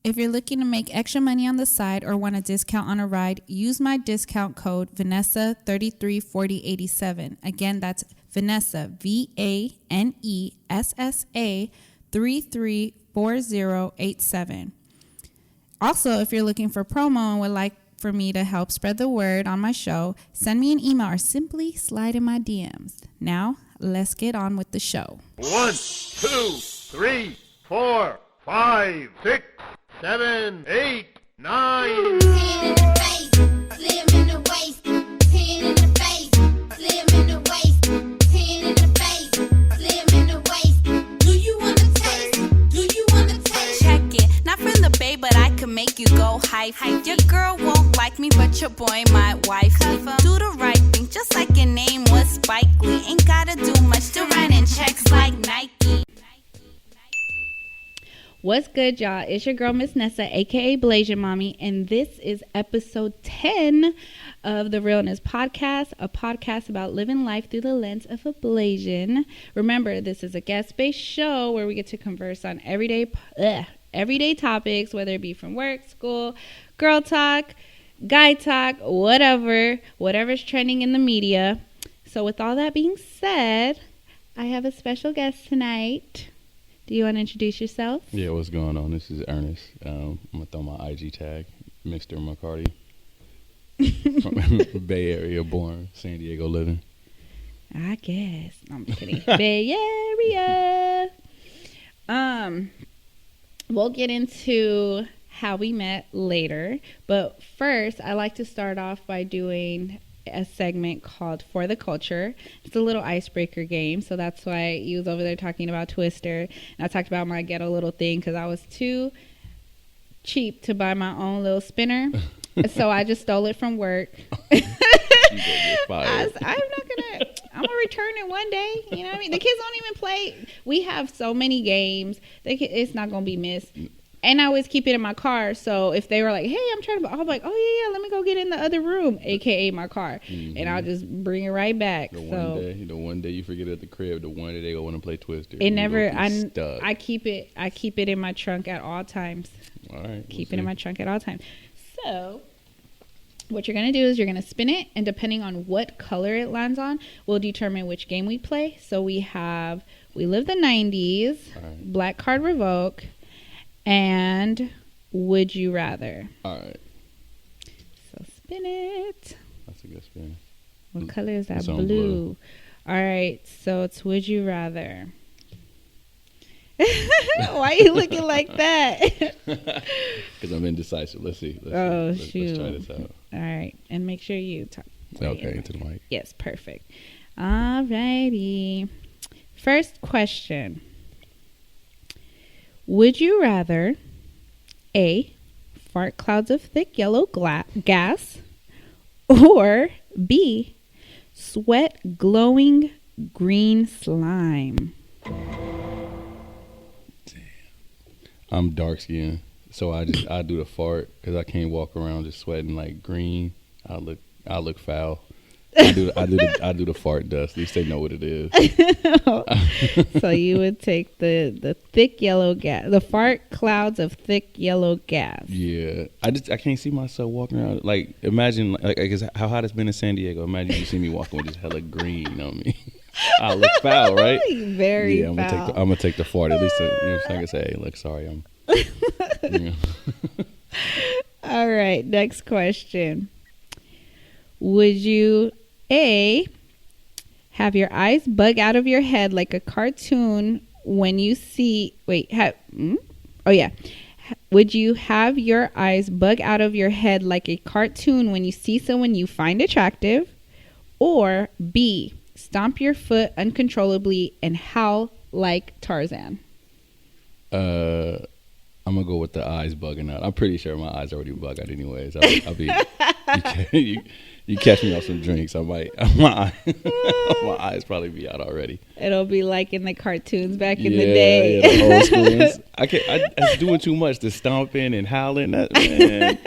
If you're looking to make extra money on the side or want a discount on a ride, use my discount code Vanessa 334087. Again, that's Vanessa, VANESSA 334087. Also, if you're looking for promo and would like for me to help spread the word on my show, send me an email or simply slide in my DMs. Now, let's get on with the show. 1, 2, 3, 4, 5, 6, 7, 8, 9. Hand in the face, slim in the waist. Hand in the face, slim in the waist. Hand in the face, slim in the waist. Do you wanna taste? Do you wanna taste? Check it, not from the bay, but I can make you go hype. Your girl won't like me, but your boy might wife me. Do the right thing, just like your name was Spike Lee. Ain't gotta do much to write in checks like Nike. What's good, y'all? It's your girl, Miss Nessa, aka Blasian Mommy, and this is episode 10 of the Realness Podcast, a podcast about living life through the lens of a Blasian. Remember, this is a guest-based show where we get to converse on everyday topics, whether it be from work, school, girl talk, guy talk, whatever's trending in the media. So with all that being said, I have a special guest tonight. Do you want to introduce yourself? Yeah, what's going on? This is Ernest. I'm going to throw my IG tag, Mr. McCarty. From Bay Area born, San Diego living. I guess. I'm kidding. Bay Area. We'll get into how we met later. But first, I like to start off by doing a segment called For the Culture. It's a little icebreaker game, so that's why you was over there talking about Twister, and I talked about my ghetto little thing because I was too cheap to buy my own little spinner. So I just stole it from work. I'm gonna return it one day. You know what I mean? The kids don't even play. We have so many games. It's not gonna be missed. And I always keep it in my car. So if they were like, hey, I'm trying to, I'm like, oh, yeah, let me go get in the other room, a.k.a. my car. Mm-hmm. And I'll just bring it right back. The one day you forget it at the crib, the one day they go want to play Twister. I keep it in my trunk at all times. All right. Keep it in my trunk at all times. So what you're going to do is you're going to spin it. And depending on what color it lands on, will determine which game we play. So we live the 90s, right. Black Card Revoke, and Would You Rather. All right. So spin it. That's a good spin. What color is that? Blue. All right. So it's Would You Rather. Why are you looking like that? Because I'm indecisive. Let's see. Let's try this out. All right. And make sure you talk. Okay, into the mic. Yes, perfect. All righty. First question. Would you rather A, fart clouds of thick yellow gas, or B, sweat glowing green slime? Damn. I'm dark skinned, so I do the fart because I can't walk around just sweating like green. I look foul. I do the fart dust. At least they know what it is. So you would take the thick yellow gas, the fart clouds of thick yellow gas. Yeah, I can't see myself walking around. Like imagine like how hot it's been in San Diego. Imagine you see me walking with just hella green on me. I look foul, right? Very foul. I'm gonna take the fart at least. You know what I'm saying? I can say, hey, look, sorry, I'm. You know. All right, next question. Would you A, have your eyes bug out of your head like a cartoon when you see... Would you have your eyes bug out of your head like a cartoon when you see someone you find attractive? Or B, stomp your foot uncontrollably and howl like Tarzan? I'm going to go with the eyes bugging out. I'm pretty sure my eyes already bug out anyways. I'll be... You catch me on some drinks, my eyes probably be out already. It'll be like in the cartoons back in the day. Yeah, the old school ones. I'm doing too much. The stomping and howling. Man,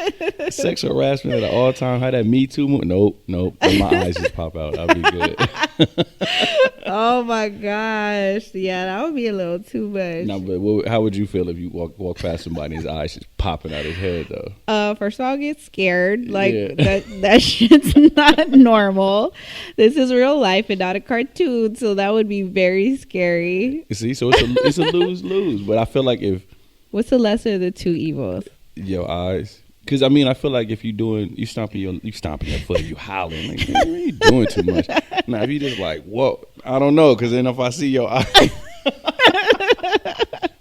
sexual harassment at an all-time high. That Me Too move. Nope. My eyes just pop out. I'll be good. Oh my gosh. Yeah, that would be a little too much. No, but how would you feel if you walk past somebody and his eyes just popping out his head though. First of all, I'll get scared. Like Yeah. that shit's not normal. This is real life and not a cartoon, so that would be very scary. You see, so it's a lose-lose. But I feel like if What's the lesser of the two evils? your eyes, because I mean, I feel like if you stomping your foot, you howling, like, man, you doing too much. Now, if you just like, whoa, I don't know, because then if I see your eyes,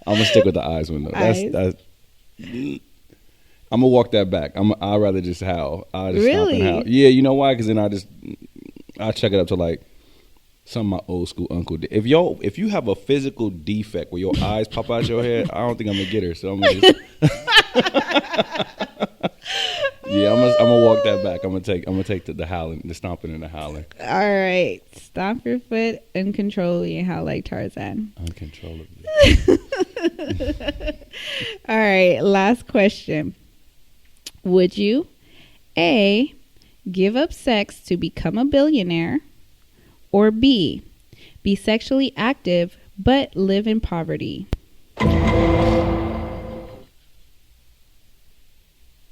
I'm gonna stick with the eyes one though. That's I'm gonna walk that back. I'd rather just howl. I just stomp and howl. Yeah, you know why? Because then I check it up to like some of my old school uncle did. If you have a physical defect where your eyes pop out your head, I don't think I'm gonna get her. So I'm gonna just yeah, I'm gonna walk that back. I'm gonna take the howling, the stomping and the howling. All right, stomp your foot uncontrollably and howl like Tarzan. Uncontrollably. All right, last question. Would you A, give up sex to become a billionaire, or B, be sexually active but live in poverty?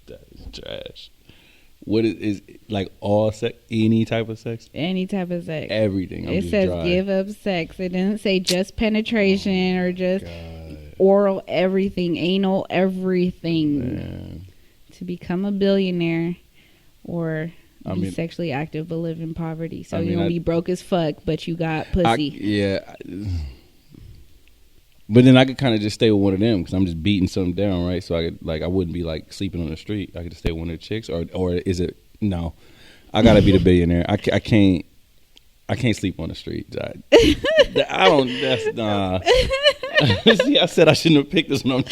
That is trash. What is like all sex? Any type of sex? Any type of sex. Everything. It says dry. give up sex. It didn't say just penetration or just God. oral everything, anal everything. Man. To become a billionaire or I be mean- sexually active but live in poverty. So I mean, you're going to be broke as fuck, but you got pussy. But then I could kind of just stay with one of them because I'm just beating something down, right? So I wouldn't be like sleeping on the street. I could just stay with one of the chicks, or is it no? I gotta be the billionaire. I can't sleep on the street. I don't. That's nah. See, I said I shouldn't have picked this one.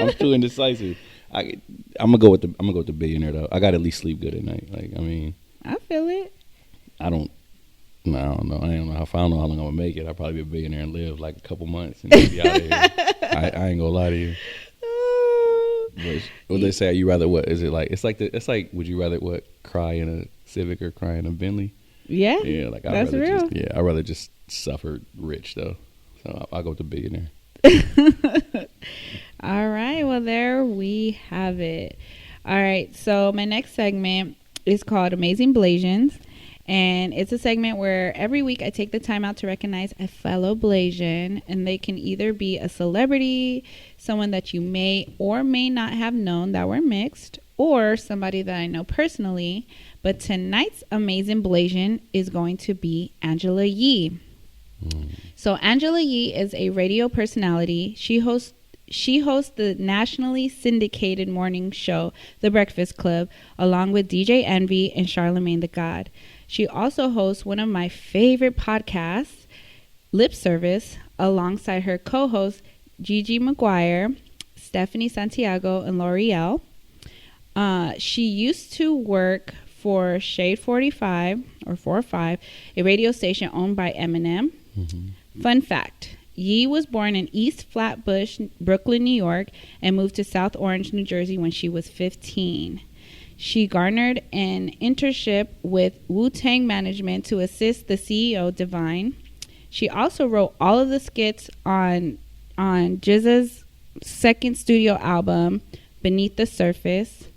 I'm too indecisive. I'm gonna go with the billionaire though. I gotta at least sleep good at night. Like I mean, I feel it. I don't know. I don't know how long I'm gonna make it. I'll probably be a billionaire and live like a couple months and then be out of here. I ain't gonna lie to you. But what they say, you rather what? Is it like it's like would you rather what cry in a Civic or cry in a Bentley? Yeah. Yeah, like that's real. I'd rather just suffer rich though. So I'll go with the billionaire. All right. Well, there we have it. All right. So my next segment is called Amazing Blasians. And it's a segment where every week I take the time out to recognize a fellow Blasian. And they can either be a celebrity, someone that you may or may not have known that were mixed, or somebody that I know personally. But tonight's Amazing Blasian is going to be Angela Yee. So Angela Yee is a radio personality. She hosts the nationally syndicated morning show, The Breakfast Club, along with DJ Envy and Charlemagne the God. She also hosts one of my favorite podcasts, Lip Service, alongside her co-hosts Gigi McGuire, Stephanie Santiago, and L'Oreal. She used to work for Shade 45 or 45, a radio station owned by Eminem. Mm-hmm. Fun fact, Yee was born in East Flatbush, Brooklyn, New York, and moved to South Orange, New Jersey when she was 15. She garnered an internship with Wu-Tang Management to assist the CEO, Divine. She also wrote all of the skits on GZA's second studio album, Beneath the Surface.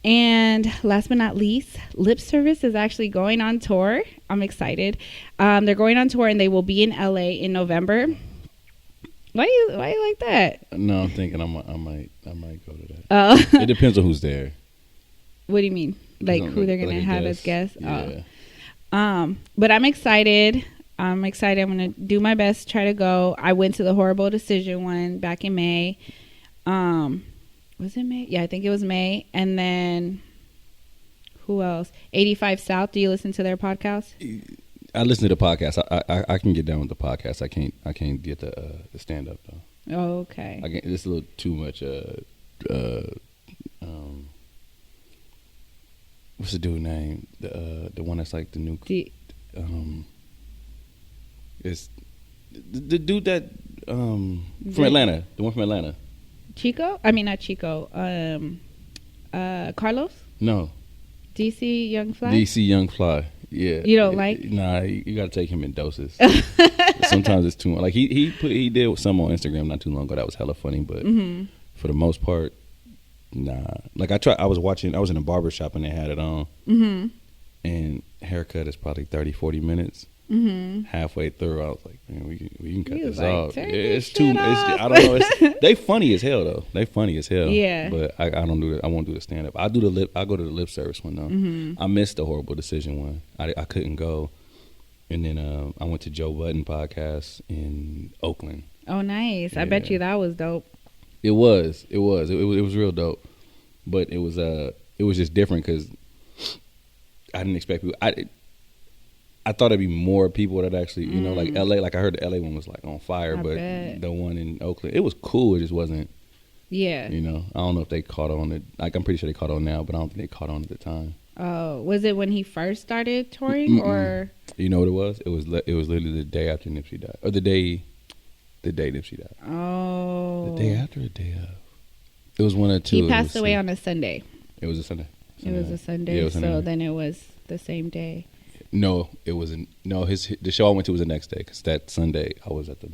And last but not least, Lip Service is actually going on tour. I'm excited. They're going on tour and they will be in LA in November. Why you like that? No, I'm thinking I might go to that. Oh. It depends on who's there. What do you mean? Like who they're gonna have as guests? Yeah. Oh. But I'm excited. I'm gonna do my best to try to go. I went to the Horrible Decision one back in May. Was it May? Yeah, I think it was May. And then who else? 85 South. Do you listen to their podcast? I listen to the podcast. I can get down with the podcast. I can't get the stand up though. Oh, okay. It's a little too much. What's the dude name? The one that's like the new. It's the dude that from Atlanta. The one from Atlanta. Chico? I mean, not Chico. Carlos? No. DC Young Fly? DC Young Fly. Yeah. You don't like? Nah, you got to take him in doses. Sometimes it's too much. Like he did some on Instagram not too long ago that was hella funny, but for the most part, nah. Like I was in a barber shop and they had it on. Mm-hmm. And haircut is probably 30, 40 minutes. Mm-hmm. Halfway through, I was like, man, we can cut You was this like, off. "Turn Yeah, this it's too. shit off." I don't know. They funny as hell though. They funny as hell. Yeah. But I don't do that. I won't do the stand up. I do the lip. I go to the lip service one though. Mm-hmm. I missed the Horrible Decision one. I couldn't go. And then I went to Joe Budden podcast in Oakland. Oh, nice. I Yeah. bet you that was dope. It was real dope. But it was just different because I didn't expect people. I thought it'd be more people that actually, you know, like LA. Like I heard the LA one was like on fire, I but bet. the one in Oakland, it was cool. It just wasn't. Yeah. You know, I don't know if they caught on it. Like I'm pretty sure they caught on now, but I don't think they caught on at the time. Oh, was it when he first started touring, or? You know what it was? It was literally the day after Nipsey died, or the day Nipsey died. Oh. The day after, or the day of. It was one or two. He passed away on a Sunday. It was a Sunday. It was a Sunday, Yeah, it was Sunday. so then it was the same day. No, it wasn't. No, the show I went to was the next day because that Sunday I was at the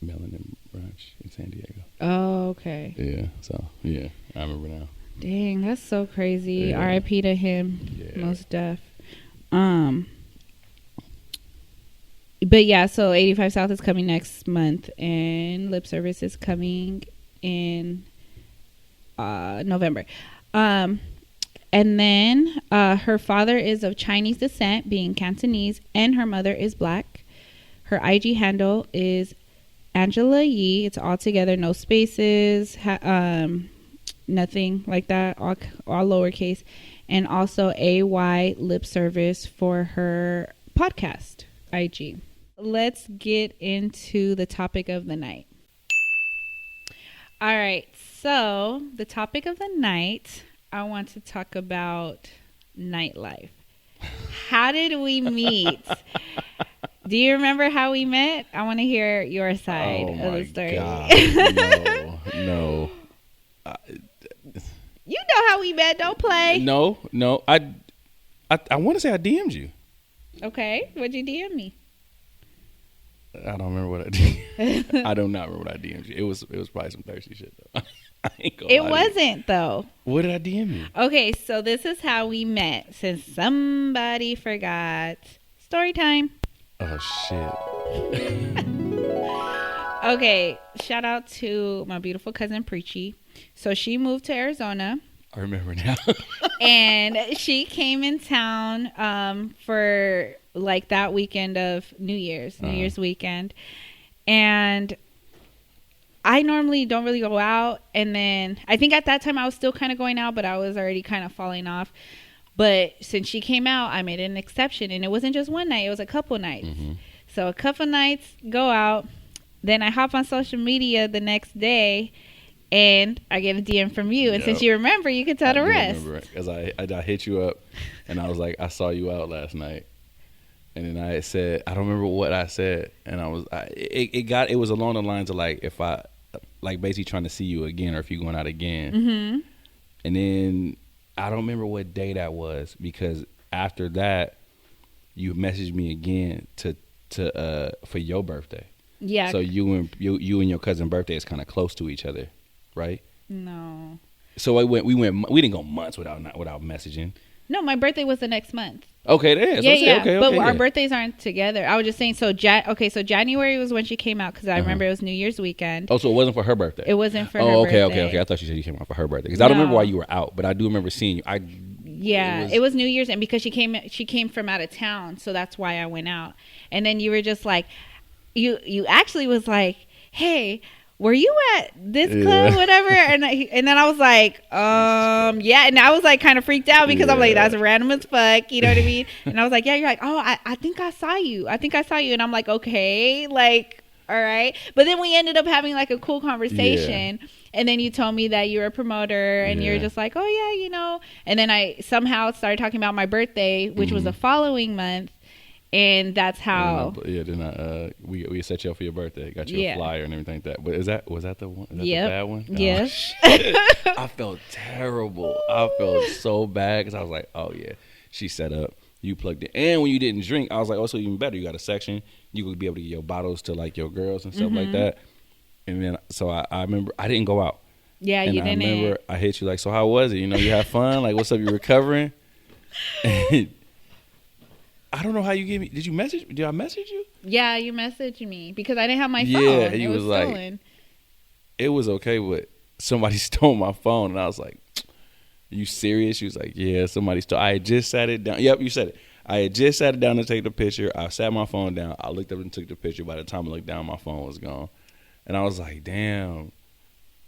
Melanin Brunch in San Diego. Oh, okay. Yeah, so yeah, I remember now. Dang, that's so crazy. Yeah. R.I.P. to him. Yeah. Most deaf. But yeah, so 85 South is coming next month, and Lip Service is coming in November. And then her father is of Chinese descent, being Cantonese, and her mother is black. Her IG handle is Angela Yee. It's all together, no spaces, nothing like that, all lowercase. And also AY Lip Service for her podcast IG. Let's get into the topic of the night. All right, so the topic of the night, I want to talk about nightlife. How did we meet? Do you remember how we met? I want to hear your side of the story. God. No. You know how we met. Don't play. No. I want to say I DM'd you. Okay, what'd you DM me? I don't remember what I did. I do not remember what I DM'd you. It was probably some thirsty shit though. I ain't gonna It lie to you. wasn't though. What did I DM you? Okay, so this is how we met. Since somebody forgot. Story time. Oh shit. Okay, shout out to my beautiful cousin Preachy. So she moved to Arizona. I remember now. And she came in town for like that weekend of New Year's weekend. And I normally don't really go out. And then I think at that time I was still kind of going out, but I was already kind of falling off. But since she came out, I made an exception. And it wasn't just one night, it was a couple nights. Mm-hmm. So a couple nights, go out. Then I hop on social media the next day. And I get a DM from you. And Yep. since you remember, you can tell the rest. Because I hit you up and I was like, I saw you out last night. And then I said, I don't remember what I said. And it was along the lines of like, if I, like basically trying to see you again or if you're going out again. Mm-hmm. And then I don't remember what day that was because after that, you messaged me again for your birthday. Yeah. So you and your cousin's birthday is kind of close to each other, right? No. So we didn't go months without messaging. No, my birthday was the next month. Okay, there. Yeah. Okay, but yeah. our birthdays aren't together. I was just saying. So January was when she came out because I remember it was New Year's weekend. Oh, so it wasn't for her birthday. It wasn't for her okay, birthday. okay. I thought you said you came out for her birthday because I don't remember No. why you were out, but I do remember seeing you. It was New Year's, and because she came from out of town, so that's why I went out. And then you were just like, you actually was like, hey, were you at this club, whatever? And then I was like, yeah. And I was like kind of freaked out because I'm like, that's random as fuck. You know what I mean? And I was like, yeah. You're like, oh, I think I saw you. And I'm like, okay, like, all right. But then we ended up having like a cool conversation. Yeah. And then you told me that you were a promoter and you're just like, oh yeah, you know. And then I somehow started talking about my birthday, which was the following month. And that's how. Then we set you up for your birthday. Got you a flyer and everything like that. But was that the one? Is that the bad one? Yes. Oh, I felt terrible. I felt so bad because I was like, oh yeah, she set up. You plugged it. And when you didn't drink, I was like, oh, so even better. You got a section. You could be able to get your bottles to like your girls and stuff like that. And then so I remember I didn't go out. Yeah, And you I didn't. remember I hit you like, so how was it? You know, you had fun? Like, what's up? You recovering? And I don't know how you gave me. Did you message? Did I message you? Yeah, you messaged me because I didn't have my phone. Yeah, it he was was like, stolen. it was okay, but somebody stole my phone. And I was like, are you serious? She was like, yeah, somebody stole. I had just sat it down. Yep, you said it. I had just sat it down to take the picture. I sat my phone down. I looked up and took the picture. By the time I looked down, my phone was gone. And I was like, damn.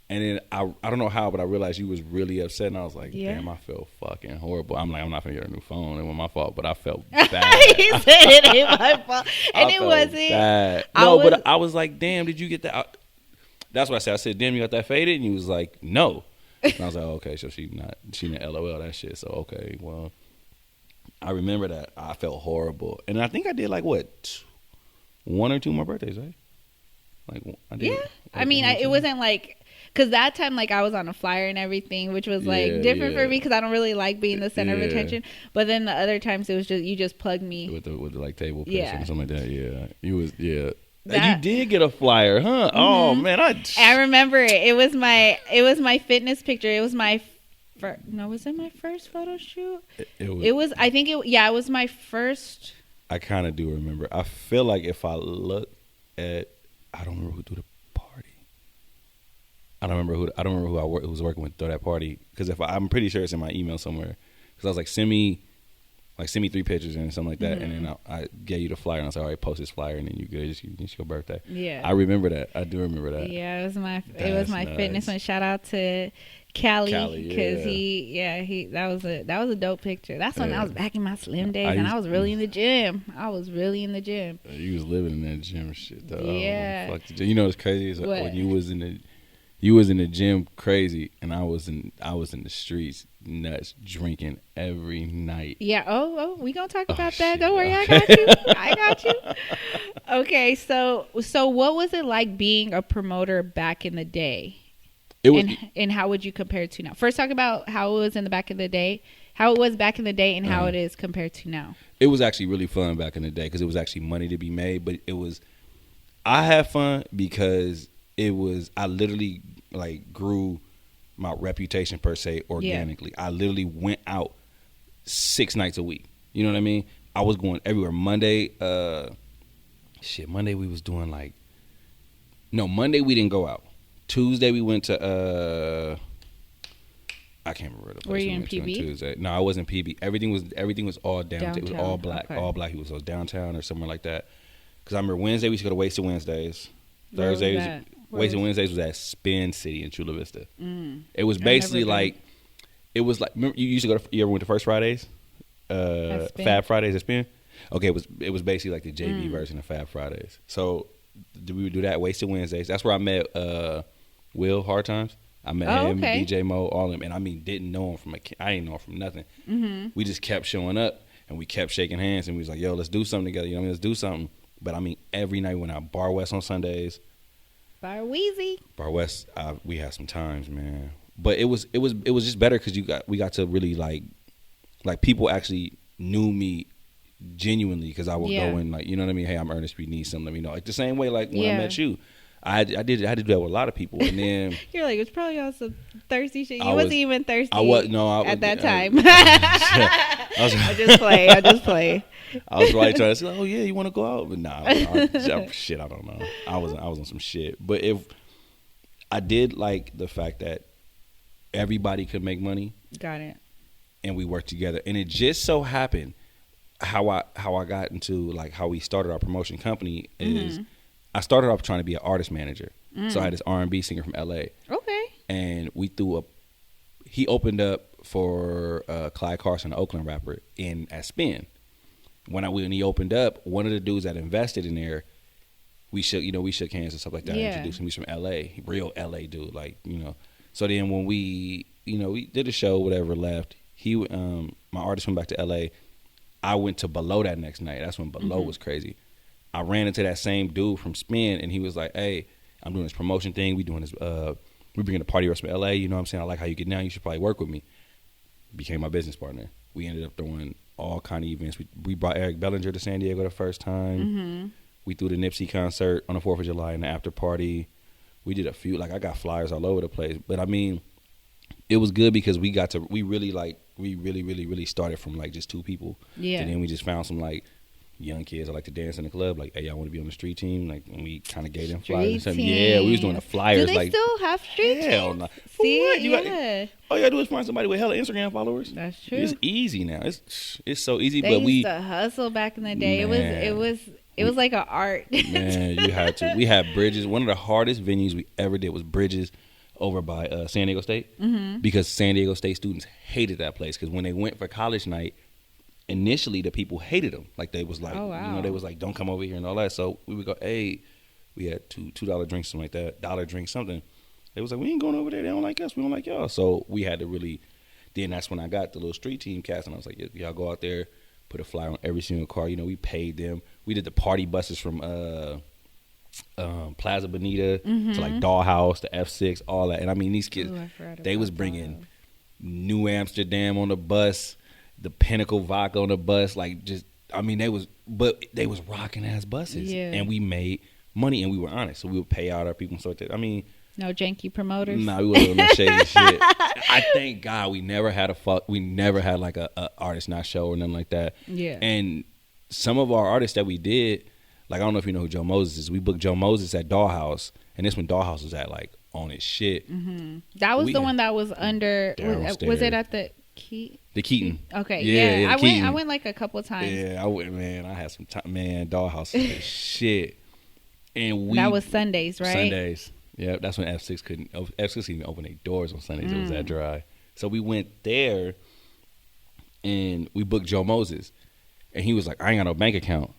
And then I don't know how, but I realized you was really upset. And I was like, Yeah. damn, I feel fucking horrible. I'm like, I'm not going to get a new phone. It was my fault, but I felt bad. He said it ain't my fault. And I it felt wasn't. bad. I No, was- but I was like, damn, did you get that? That's what I said. I said, damn, you got that faded? And he was like, no. And I was like, okay, so she didn't LOL that shit. So, okay, well, I remember that. I felt horrible. And I think I did like, what, 1 or 2 more birthdays, right? Like, I did. Yeah. I mean, it wasn't like, because that time, like, I was on a flyer and everything, which was, like, Yeah, different for yeah. me because I don't really like being the center of Yeah. attention. But then the other times, it was just, you just plugged me. With the like table pics Yeah. and something like that. Yeah. You was, yeah. That- You did get a flyer, huh? Oh, man. I remember it. It was my fitness picture. It was my was it my first photo shoot? It was my first. I kind of do remember. I feel like if I look at, I don't remember who threw the party. I don't remember who who was working with throw that party. Because I'm pretty sure it's in my email somewhere. Because I was like, send me 3 pictures and something like that. Mm-hmm. And then I gave you the flyer and I was like, all right, post this flyer and then you good. It's your birthday. Yeah. I remember that. I do remember that. Yeah, it was my That's fitness nice. one. Shout out to Callie because yeah. he that was a dope picture. That's when Yeah. I was back in my slim days I and I used- was really in the gym. You was living in that gym and shit though. Yeah. Fuck the gym. You know what's crazy is What? when you was in the gym crazy and I was in the streets nuts drinking every night. Yeah. Oh, we gonna talk about that. shit. Don't worry, Okay. I got you. Okay, so what was it like being a promoter back in the day? It was And how would you compare it to now? First, talk about how it was in the back in the day, how it was back in the day, and how it is compared to now. it was actually really fun back in the day because it was actually money to be made, but I had fun because I literally like grew my reputation per se organically. I literally went out 6 nights a week. You know what I mean? I was going everywhere. Monday we was doing Monday we didn't go out. Tuesday we went to I can't remember the place Were you we in went to on PB? Tuesday. No, I wasn't PB. Everything was all downtown. It was all Downtown, black. okay. All black. It was downtown or somewhere like that. Because I remember Wednesday we used to go to Wasted Wednesdays. Where was Thursdays that? Where Wasted was- Wednesdays was at Spin City in Chula Vista. It was I've basically never been. like it was like remember you used to go to, you ever went to First Fridays? At Spin? Fab Fridays at Spin? Okay, it was basically like the Mm. JV version of Fab Fridays. So we would do that Wasted Wednesdays. That's where I met Will Hard Times. I met him, okay. DJ Mo, all of them, and I mean didn't know him I didn't know him from nothing. Mm-hmm. We just kept showing up and we kept shaking hands and we was like, yo, let's do something together. You know what I mean? Let's do something. But I mean, every night we went out. Bar West on Sundays. Bar Weezy. Bar West, we had some times, man. But it was just better because we got to really like people actually knew me genuinely because I would Yeah. go in like, you know what I mean? Hey, I'm Ernest. We need something. Let me know. Like the same way like when Yeah. I met you, I had to do that with a lot of people. And then You're like, it's probably on some thirsty shit. You I wasn't was- even thirsty. I was no I at that I- time. I was I just play. I just play. I was really trying to say, oh yeah, you want to go out? But nah, shit, I don't know. I was on some shit. But if I did like the fact that everybody could make money Got it. and we worked together, and it just so happened how I got into like how we started our promotion company is I started off trying to be an artist manager. So I had this R&B singer from LA, Okay. and we he opened up for Clyde Carson, the Oakland rapper, at Spin. When he opened up, one of the dudes that invested in there, we shook hands and stuff like that. Yeah. I introduced him. He's from LA, real LA dude, like, you know. So then when we did a show, whatever, left, my artist went back to LA. I went to Below that next night. That's when Below was crazy. I ran into that same dude from Spin, and he was like, hey, I'm doing this promotion thing. We doing this, we bringing a party rush from LA. You know what I'm saying? I like how you get down. You should probably work with me. Became my business partner. We ended up throwing all kind of events. We brought Eric Bellinger to San Diego the first time. We threw the Nipsey concert on the 4th of July in the after party. We did a few. Like I got flyers all over the place, but I mean, it was good because we really started from like just 2 people. Yeah. And then we just found some like young kids that like to dance in the club. Like, hey, y'all want to be on the street team? Like, and we kind of gave them flyers and stuff. Yeah, we was doing the flyers. Do they like, still have street teams? hell no. See, What? yeah. All you gotta do is find somebody with hella Instagram followers. That's true. It's easy now. It's so easy. They but used to hustle back in the day. Man. It was like an art. Man, you had to. We had Bridges. One of the hardest venues we ever did was Bridges over by San Diego State. Mm-hmm. Because San Diego State students hated that place. Because when they went for college night, initially the people hated them. Like they was like, oh, wow. you know, they was like, don't come over here and all that. So we would go, hey, we had $2 drinks, something like that, $1 drink, something. They was like, we ain't going over there. They don't like us. We don't like y'all. So we had to really. Then that's when I got the little street team cast, and I was like, y'all go out there, put a flyer on every single car. You know, we paid them. We did the party buses from Plaza Bonita to like Dollhouse, the F6, all that. And I mean, these kids, they was bringing New Amsterdam on the bus, the Pinnacle Vodka on the bus. Like just, I mean, they was rocking ass buses. Yeah. And we made money, and we were honest. So we would pay out our people and stuff like that. I mean, no janky promoters. Nah, we wasn't no shady shit. I thank God we never had like a artist not show or nothing like that. Yeah. And some of our artists that we did, like I don't know if you know who Joe Moses is. We booked Joe Moses at Dollhouse, and this when Dollhouse was at like on his shit. Mm-hmm. That was the one that was under. Was it at the Key? The Keaton. Okay, yeah. I went like a couple of times. Yeah, I went. Man, I had some time. Man, Dollhouse is the shit. And that was Sundays, right? Sundays. Yeah, that's when F6 couldn't even open their doors on Sundays. It was that dry. So we went there, and we booked Joe Moses, and he was like, "I ain't got no bank account,"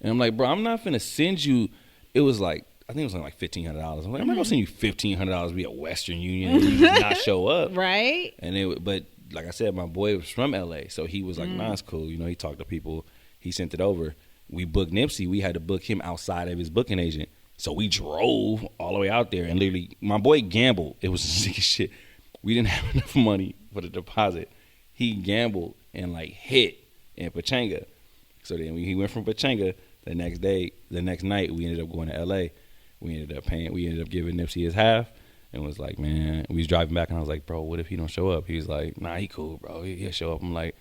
and I'm like, "Bro, I'm not finna send you." It was like I think it was like $1,500. I'm like, I'm not gonna send you $1,500 via Western Union and you just not show up, right? And but like I said, my boy was from LA, so he was like, "Nah, it's cool." You know, he talked to people, he sent it over. We booked Nipsey. We had to book him outside of his booking agent. So we drove all the way out there, and literally, my boy gambled. It was sick as shit. We didn't have enough money for the deposit. He gambled and like hit in Pachanga. So then he went from Pachanga. The next night, we ended up going to LA. We ended up giving Nipsey his half, and was like, man, we was driving back, and I was like, bro, what if he don't show up? He was like, nah, he cool, bro. He'll show up. I'm like,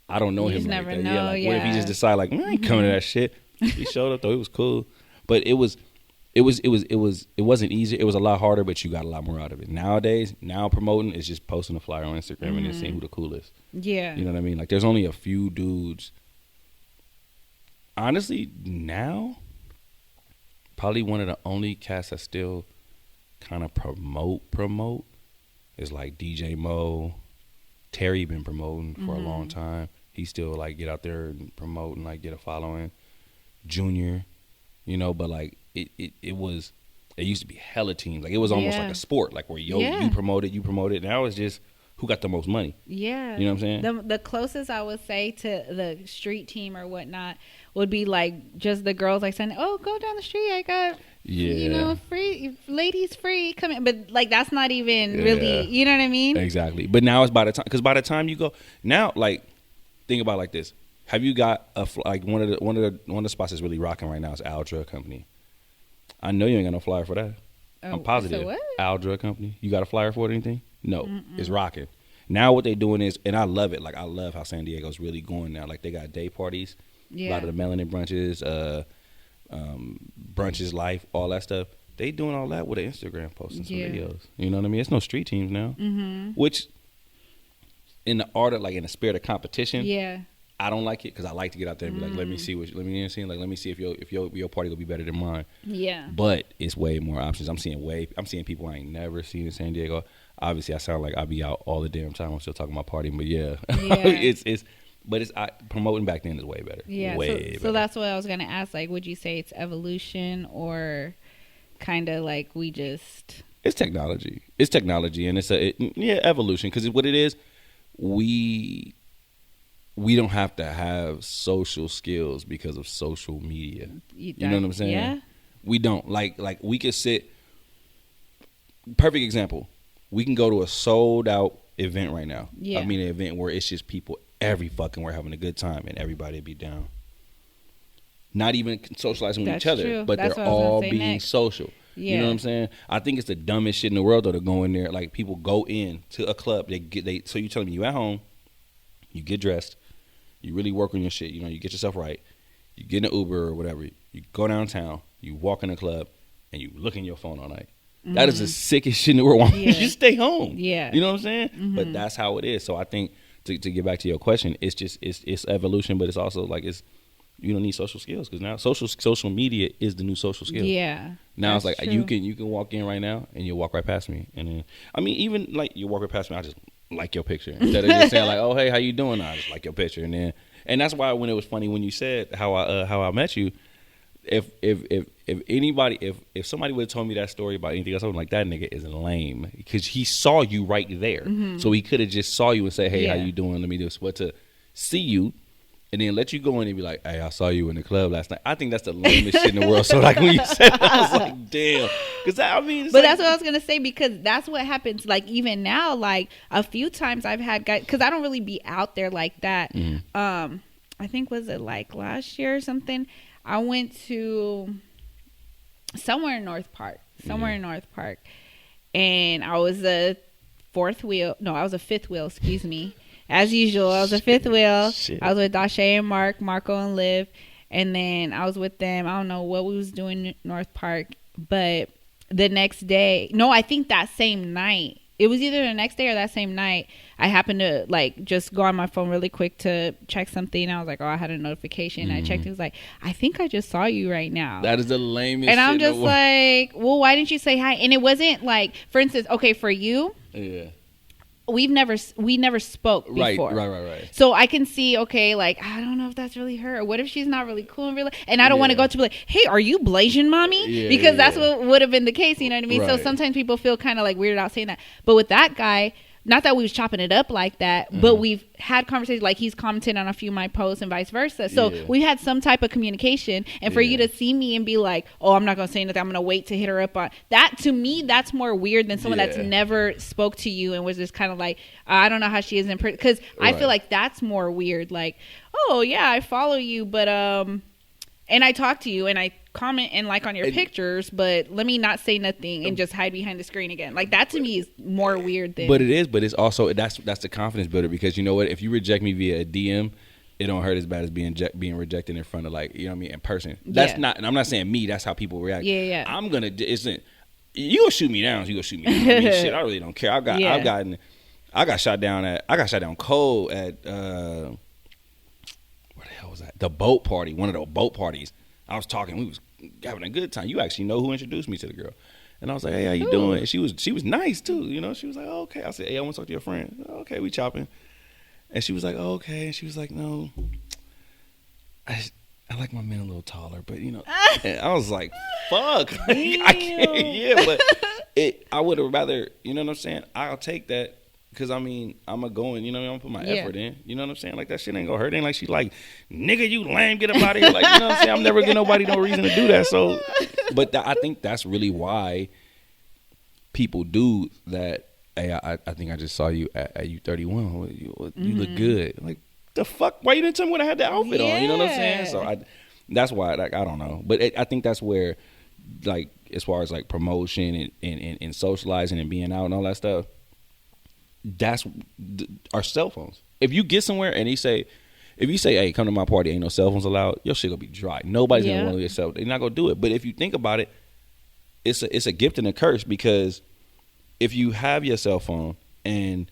I don't know him like never that. Know, yeah, like, what if he just decide like, I ain't coming to that shit? He showed up though. It was cool, but it wasn't easy. It was a lot harder, but you got a lot more out of it. Nowadays, promoting is just posting a flyer on Instagram and then seeing who the coolest. Yeah. You know what I mean? Like there's only a few dudes. Honestly, now, probably one of the only cats that still kind of promote is like DJ Mo. Terry been promoting for a long time. He still like get out there and promote and like get a following. Junior, you know, but like it used to be hella teams. Like it was almost like a sport, like where you promote it. Now it's just who got the most money. Yeah. You know what I'm saying? The closest I would say to the street team or whatnot would be like just the girls like saying, oh, go down the street. I got, you know, free, ladies free. Come in. But like that's not even really, you know what I mean? Exactly. But now it's by the time you go, now like think about it like this. Have you got one of the spots that's really rocking right now is Al Drug Company. I know you ain't got no flyer for that. I'm positive. So what? Al Drug Company. You got a flyer for it or anything? No. It's rocking. Now what they doing is, and I love it. Like I love how San Diego's really going now. Like they got day parties. Yeah. A lot of the melanin brunches, brunches life, all that stuff. They doing all that with an Instagram post and some videos. You know what I mean? It's no street teams now. Which in the art of like in the spirit of competition. Yeah. I don't like it because I like to get out there and be like, let me see if your party gonna be better than mine. Yeah. But it's way more options. I'm seeing people I ain't never seen in San Diego. Obviously, I sound like I be out all the damn time. I'm still talking about partying, but yeah. it's promoting back then is way better. Yeah. So that's what I was gonna ask. Like, would you say it's evolution or kind of like we just? It's technology. And it's evolution because what it is, we don't have to have social skills because of social media. You know what I'm saying? Yeah. We don't. Like we could sit. Perfect example. We can go to a sold out event right now. Yeah. I mean, an event where it's just people every fucking where having a good time and everybody be down. Not even socializing with each other, but they're all being social. You know what I'm saying? I think it's the dumbest shit in the world though to go in there. Like people go in to a club. So you telling me you at home, you get dressed, you really work on your shit. You know, you get yourself right. You get in an Uber or whatever. You go downtown. You walk in the club, and you look in your phone all night. That is the sickest shit in the world. Why don't you just stay home? Yeah. You know what I'm saying? But that's how it is. So I think to get back to your question, it's just it's evolution, but it's also like you don't need social skills because now social media is the new social skill. Yeah. Now it's like true. you can walk in right now and you'll walk right past me, and then I mean even like you walk right past me, I just like your picture instead of just saying like, oh hey, how you doing? I just like your picture, and that's why when it was funny when you said how I met you, if somebody would have told me that story about anything else, I was like, that nigga is lame because he saw you right there, so he could have just saw you and say, hey, how you doing? Let me do this. But to see you and then let you go in and be like, hey, I saw you in the club last night. I think that's the lamest shit in the world. So like when you said that, I was like, damn. Because I mean, but that's what I was gonna say because that's what happens. Like even now, like a few times I've had guys because I don't really be out there like that. I think was it like last year or something. I went to somewhere in North Park, and I was a fifth wheel. Excuse me. As usual, I was a fifth wheel. Shit. I was with Dashe and Marco and Liv. And then I was with them. I don't know what we was doing in North Park. But the next day, no, I think that same night. It was either the next day or that same night. I happened to like just go on my phone really quick to check something. I was like, oh, I had a notification. I checked. It was like, I think I just saw you right now. That is the lamest and shit I'm just like, well, why didn't you say hi? And it wasn't like, for instance, okay, for you. Yeah. We never spoke before. Right. So I can see, okay, like, I don't know if that's really her. Or what if she's not really cool in real life? And I don't want to go to be like, hey, are you Blasian, mommy? Yeah, because that's what would have been the case, you know what I mean? Right. So sometimes people feel kind of like weirded out saying that. But with that guy, not that we was chopping it up like that, but we've had conversations like he's commented on a few of my posts and vice versa. So we had some type of communication. And for you to see me and be like, oh, I'm not going to say anything. I'm going to wait to hit her up on that. To me, that's more weird than someone that's never spoke to you and was just kind of like, I don't know how she is in person. Because I feel like that's more weird. Like, oh, yeah, I follow you. But, and I talk to you and I comment and like on your pictures, but let me not say nothing and just hide behind the screen again. Like that to me is more weird than. But it's also that's the confidence builder because you know what? If you reject me via a DM, it don't hurt as bad as being rejected in front of like you know what I mean in person. That's not, and I'm not saying me. That's how people react. Yeah. I'm gonna. You gonna shoot me down? You gonna shoot me down? I mean, shit, I really don't care. I got shot down cold at where the hell was that? The boat party. One of the boat parties. I was talking. We was having a good time. You actually know who introduced me to the girl. And I was like, hey, how you doing? And she was nice too. You know, she was like, oh, okay. I said, hey, I want to talk to your friend. Okay, we chopping. And she was like, oh, okay. And she was like, no, I like my men a little taller, but you know. And I was like, fuck. I can't. Yeah, but I would have rather, you know what I'm saying? I'll take that. Because, I mean, I'm going to go and, you know, I'm going to put my effort in. You know what I'm saying? Like, that shit ain't going to hurt. Ain't like she like, nigga, you lame, get up out of here. Like, you know what I'm saying? I'm never giving nobody no reason to do that. So, but I think that's really why people do that. Hey, I think I just saw you at you 31. You look good. Like, the fuck? Why you didn't tell me when I had the outfit on? You know what I'm saying? So, that's why, like, I don't know. But I think that's where, like, as far as, like, promotion and socializing and being out and all that stuff, that's our cell phones. If you get somewhere and if you say, hey, come to my party, ain't no cell phones allowed, your shit gonna be dry. Nobody's gonna want to get cell. They're not gonna do it. But if you think about it, it's a gift and a curse because if you have your cell phone and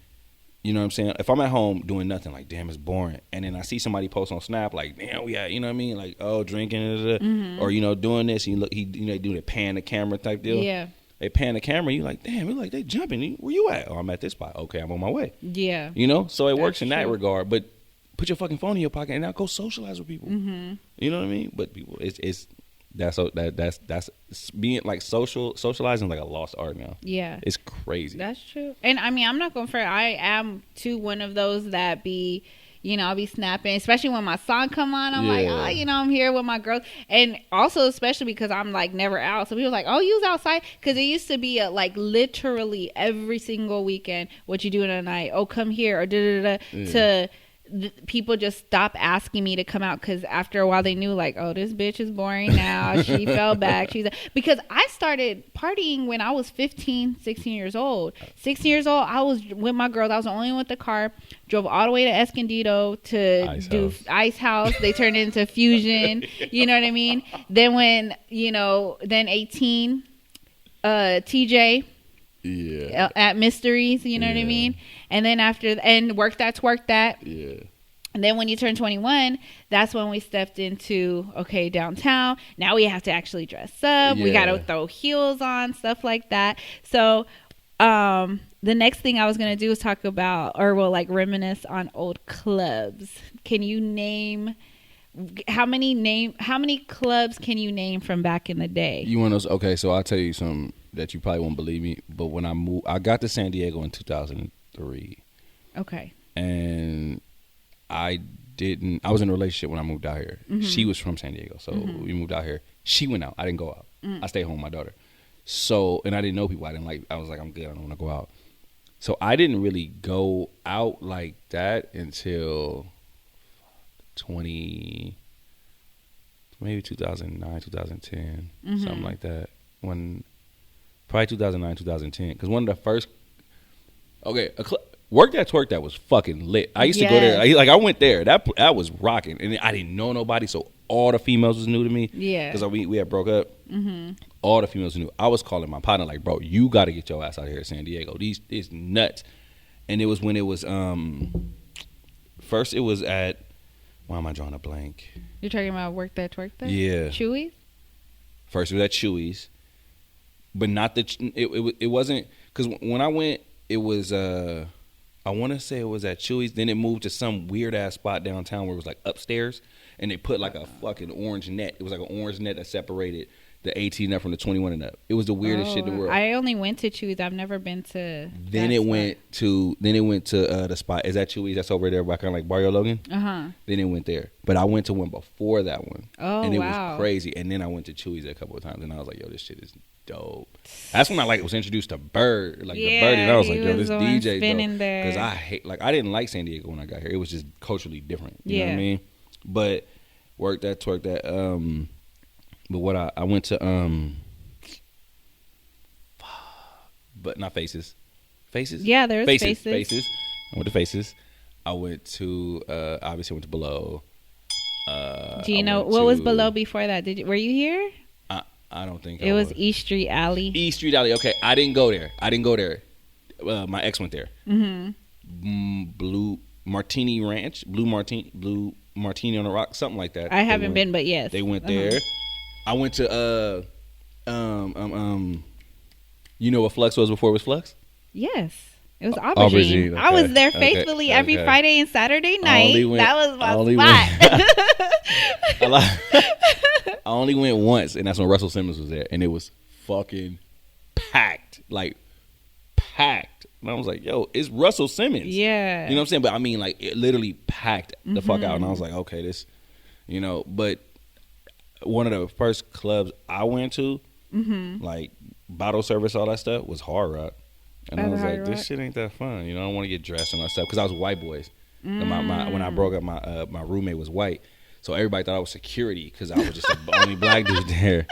you know what I'm saying, if I'm at home doing nothing, like damn, it's boring, and then I see somebody post on Snap like, man, we had, you know what I mean, like oh drinking, or you know doing this, and you look, they do the pan the camera type deal. Yeah. They pan the camera, you like, damn, you like they jumping. Where you at? Oh, I'm at this spot. Okay, I'm on my way. Yeah. You know? So it works in true. that regard. But put your fucking phone in your pocket and now go socialize with people. Mm-hmm. You know what I mean? But people, that's being like socializing like a lost art now. Yeah. It's crazy. That's true. And I mean, I'm not going for it. I am too one of those that be, you know, I'll be snapping, especially when my song come on. I'm like, oh, you know, I'm here with my girls. And also, especially because I'm like never out. So people like, oh, you was outside? Because it used to be like literally every single weekend, what you doing tonight? Oh, come here or da-da-da-da. To people just stopped asking me to come out because after a while they knew like, oh, this bitch is boring now. She fell back. Because I started partying when I was 15, 16 years old. 16 years old, I was with my girls. I was the only one with the car. Drove all the way to Escondido to Ice House. They turned it into Fusion. You know what I mean? Then when, then 18, TJ. Yeah. At Mysteries, you know what I mean? And then and work that, twerk that. Yeah. And then when you turn 21, that's when we stepped into, okay, downtown. Now we have to actually dress up. Yeah. We got to throw heels on, stuff like that. So the next thing I was going to do is talk about, reminisce on old clubs. Can you name... How many clubs can you name from back in the day? You want to? Okay, so I'll tell you something that you probably won't believe me. But when I moved, I got to San Diego in 2003. Okay. And I was in a relationship when I moved out here. Mm-hmm. She was from San Diego, so we moved out here. She went out. I didn't go out. I stayed home with my daughter. So, and I didn't know people. I was like, I'm good. I don't want to go out. So I didn't really go out like that until maybe 2009, 2010, something like that. Probably 2009, 2010. Because one of the first, Work That Twerk That was fucking lit. I used to go there. I went there. That was rocking. And I didn't know nobody, so all the females was new to me. Yeah. Because we had broke up. Mm-hmm. All the females knew. I was calling my partner like, bro, you got to get your ass out here in San Diego. It's nuts. And it was when it was, first it was at, why am I drawing a blank? You're talking about Work That Twerk That? Yeah. Chewy's? First it was at Chewy's. But not it wasn't, because when I went, it was, I want to say it was at Chewy's. Then it moved to some weird ass spot downtown where it was like upstairs. And they put like a fucking orange net. It was like an orange net that separated the 18 up from the 21 and up. It was the weirdest shit in the world. I only went to Chewy's. I've never been to. Then it went to the spot. Is that Chewy's? That's over there by kind of like Barrio Logan. Then it went there. But I went to one before that one. Oh, and it wow. was crazy. And then I went to Chewy's a couple of times, and I was like, yo, this shit is dope. That's when I was introduced to Bird, the Bird, and I was like, yo, this DJ dope. Because I didn't like San Diego when I got here. It was just culturally different. You know what I mean? But Work That Twerk That. But what I went to but not Faces. Yeah, there's Faces. I went to Faces. I went to obviously I went to Below. Do you know what was Below before that? Were you here? I don't think it was East Street Alley. East Street Alley. Okay, I didn't go there. My ex went there. Blue Martini Ranch, Blue Martini on the Rock, something like that. I haven't been, but yes, they went there. I went to you know what Flux was before it was Flux? Yes. It was Aubergine. Okay. I was there faithfully every Friday and Saturday night. That was my spot. I only went once, and that's when Russell Simmons was there, and it was fucking packed. Like, packed. And I was like, yo, it's Russell Simmons. Yeah. You know what I'm saying? But I mean, like, it literally packed the fuck out. And I was like, okay, this, but one of the first clubs I went to, like, bottle service, all that stuff, was Hard Rock. And I was like, this shit ain't that fun. I don't want to get dressed and all that stuff. Because I was white boys. And when I broke up, my roommate was white. So everybody thought I was security because I was just the only black dude there.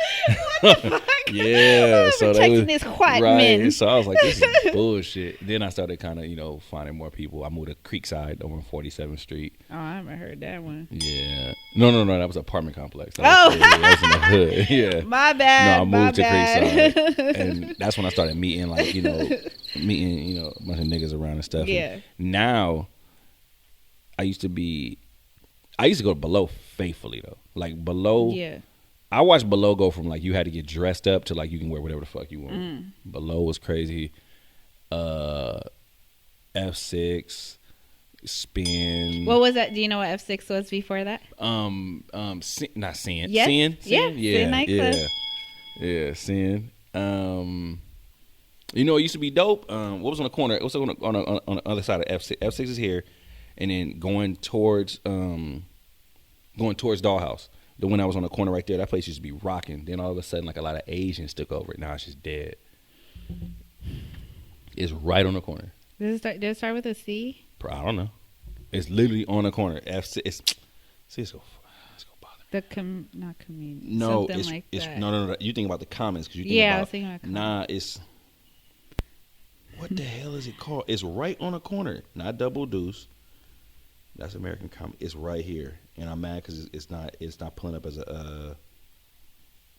What the fuck? Yeah. So they was this white men. So I was like, this is bullshit. Then I started kind of, finding more people. I moved to Creekside over on 47th Street. Oh, I haven't heard that one. Yeah. No. That was an apartment complex. That was in the hood. Yeah. My bad. No, I moved to Creekside. And that's when I started meeting, a bunch of niggas around and stuff. Yeah. And now, I used to go to Below faithfully though. Like Below, yeah. I watched Below go from like you had to get dressed up to like you can wear whatever the fuck you want. Below was crazy. F6, Spin. What was that? Do you know what F6 was before that? Not Sin. Yes. Sin? Yeah. Sin nightclub. Yeah, Sin. It used to be dope. What was on the corner? It was on the other side of F6. F6 is here. And then going towards Dollhouse, the one that was on the corner right there, that place used to be rocking. Then all of a sudden, like a lot of Asians took over it. Now it's just dead. It's right on the corner. Did it start with a C? I don't know. It's literally on the corner. See, it's gonna bother me. Not community. No, something like it's that. No. You think about the comments because you think Yeah, about. I was thinking about comments. Nah, it's what the hell is it called? It's right on the corner. Not Double Deuce. That's American Comedy. It's right here, and I'm mad because it's not pulling up as a.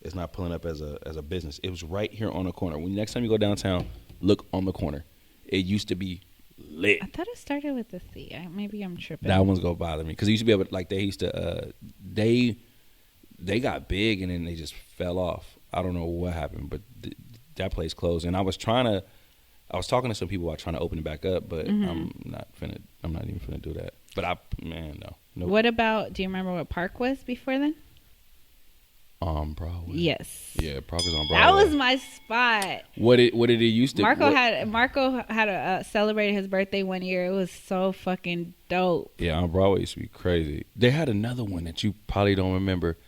It's not pulling up as a business. It was right here on the corner. When next time you go downtown, look on the corner. It used to be lit. I thought it started with a C. Maybe I'm tripping. That one's gonna bother me because they used to be able to, like they used to they got big and then they just fell off. I don't know what happened, but that place closed. And I was talking to some people about trying to open it back up, but I'm not even finna do that. But no. What about? Do you remember what park was before then? Broadway. Yes. Yeah, Park was on That Broadway. was my spot. What did it used to? Marco had celebrated his birthday one year. It was so fucking dope. Yeah, on Broadway used to be crazy. They had another one that you probably don't remember.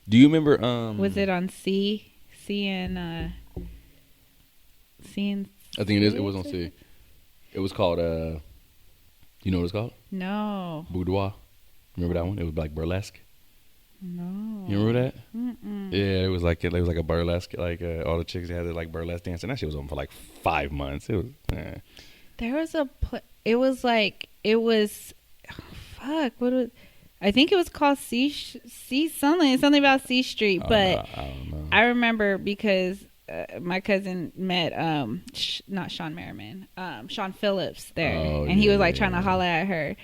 Do you remember? Was it on C and C and? I think it is. It was on C. It was called. You know what it's called? No. Boudoir. Remember that one? It was like burlesque. No. You remember that? Mm-mm. Yeah, it was like a burlesque. Like all the chicks had like burlesque dancing. That shit was on for like 5 months. It was. There was it was fuck. What was? I think it was called C something about C Street. But I don't know. I remember because my cousin met not Sean Merriman, Sean Phillips there, and he was like trying to holler at her.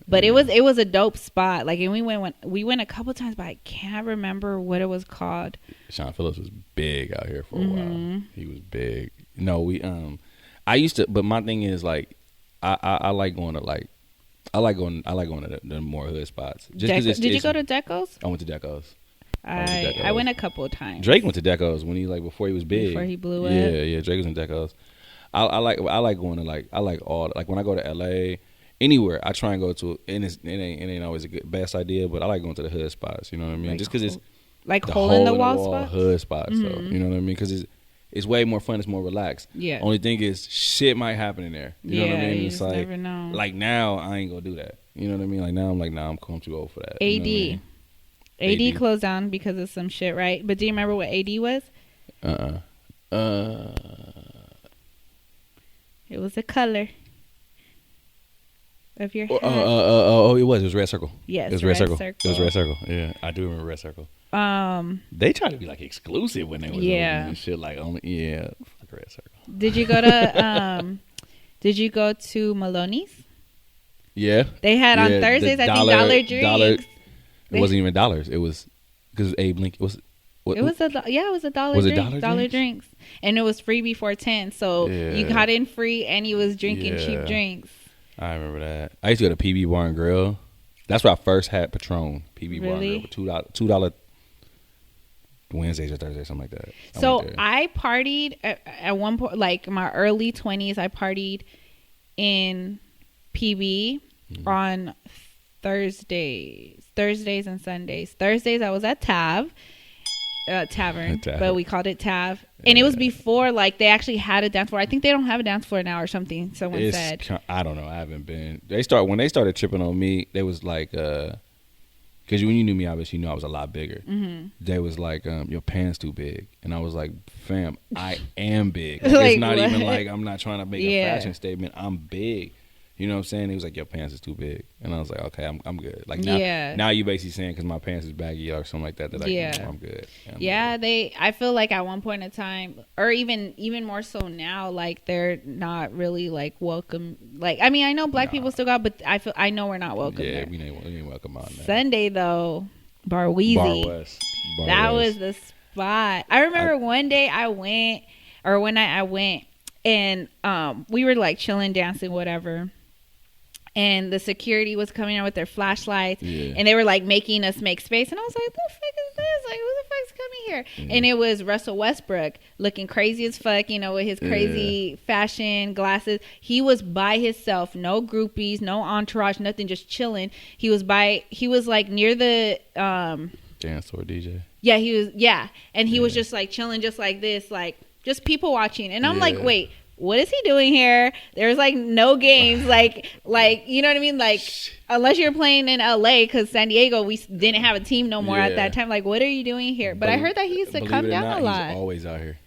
But it was a dope spot. Like, and we went a couple times, but I can't remember what it was called. Sean Phillips was big out here for a while. He was big. No, I used to, but my thing is like, I like going to the more hood spots. Just Did you go to Deco's? I went to Deco's. I went a couple of times. Drake went to Deco's when before he was big. Before he blew up. Yeah. Drake was in Deco's. I like going to I like all when I go to LA, anywhere I try and go to, and it ain't always a best idea, but I like going to the hood spots. You know what I mean? Like just because it's like the hole in the wall spots. hood spots. So you know what I mean? Because it's way more fun. It's more relaxed. Yeah. Only thing is shit might happen in there. You know what I mean? You It's just like never know. like now I ain't gonna do that. You know what I mean? Like now I'm too old for that. You know what I mean? AD closed down because of some shit, right? But do you remember what AD was? It was a color of your hat. It was Red Circle. Yes, it was Red Circle. It was Red Circle. Yeah, I do remember Red Circle. They tried to be like exclusive when they was open and shit. Like only fuck Red Circle. Did you go to Did you go to Maloney's? Yeah. They had on Thursdays, I think, dollar drinks. It wasn't even dollars. It was because Abe Lincoln was. It was a dollar. Was it drink, dollar drinks, and it was free before 10. So you got in free, and you was drinking cheap drinks. I remember that. I used to go to PB Bar and Grill. That's where I first had Patron. PB Bar and Grill, $2 Wednesdays or Thursdays, something like that. So I partied at one point, like my early 20s. I partied in PB on Thursdays and Sundays. Thursdays I was at Tavern, but we called it Tav. And it was before like they actually had a dance floor. I think they don't have a dance floor now or something. Someone said. I don't know. I haven't been. When they started tripping on me, they was like, because when you knew me, obviously you knew I was a lot bigger. They was like, your pants too big, and I was like, fam, I am big. Like, it's not even like I'm not trying to make a fashion statement. I'm big. You know what I'm saying? He was like, your pants is too big. And I was like, okay, I'm good. Like now you basically saying because my pants is baggy or something like that, I'm good. I'm good. I feel like at one point in time, or even more so now, like they're not really like welcome. Like, I mean, I know black people still got, but I know we're not welcome there. we ain't welcome on that. Sunday though, Bar Weezy. Bar West. That was the spot. I remember one day one night I went and we were like chilling, dancing, whatever. And the security was coming out with their flashlights, and they were like making us make space. And I was like, "The fuck is this? Like, who the fuck's coming here?" And it was Russell Westbrook, looking crazy as fuck, you know, with his crazy fashion glasses. He was by himself, no groupies, no entourage, nothing, just chilling. He was like near the dance floor DJ. Yeah, he was. Yeah, and he was just like chilling, just like this, like just people watching. And I'm like, wait. what is he doing here? There's like no games, like you know what I mean? Like unless you're playing in LA, because San Diego we didn't have a team no more at that time. Like, what are you doing here? But I heard that he used to come down a lot. He's always out here.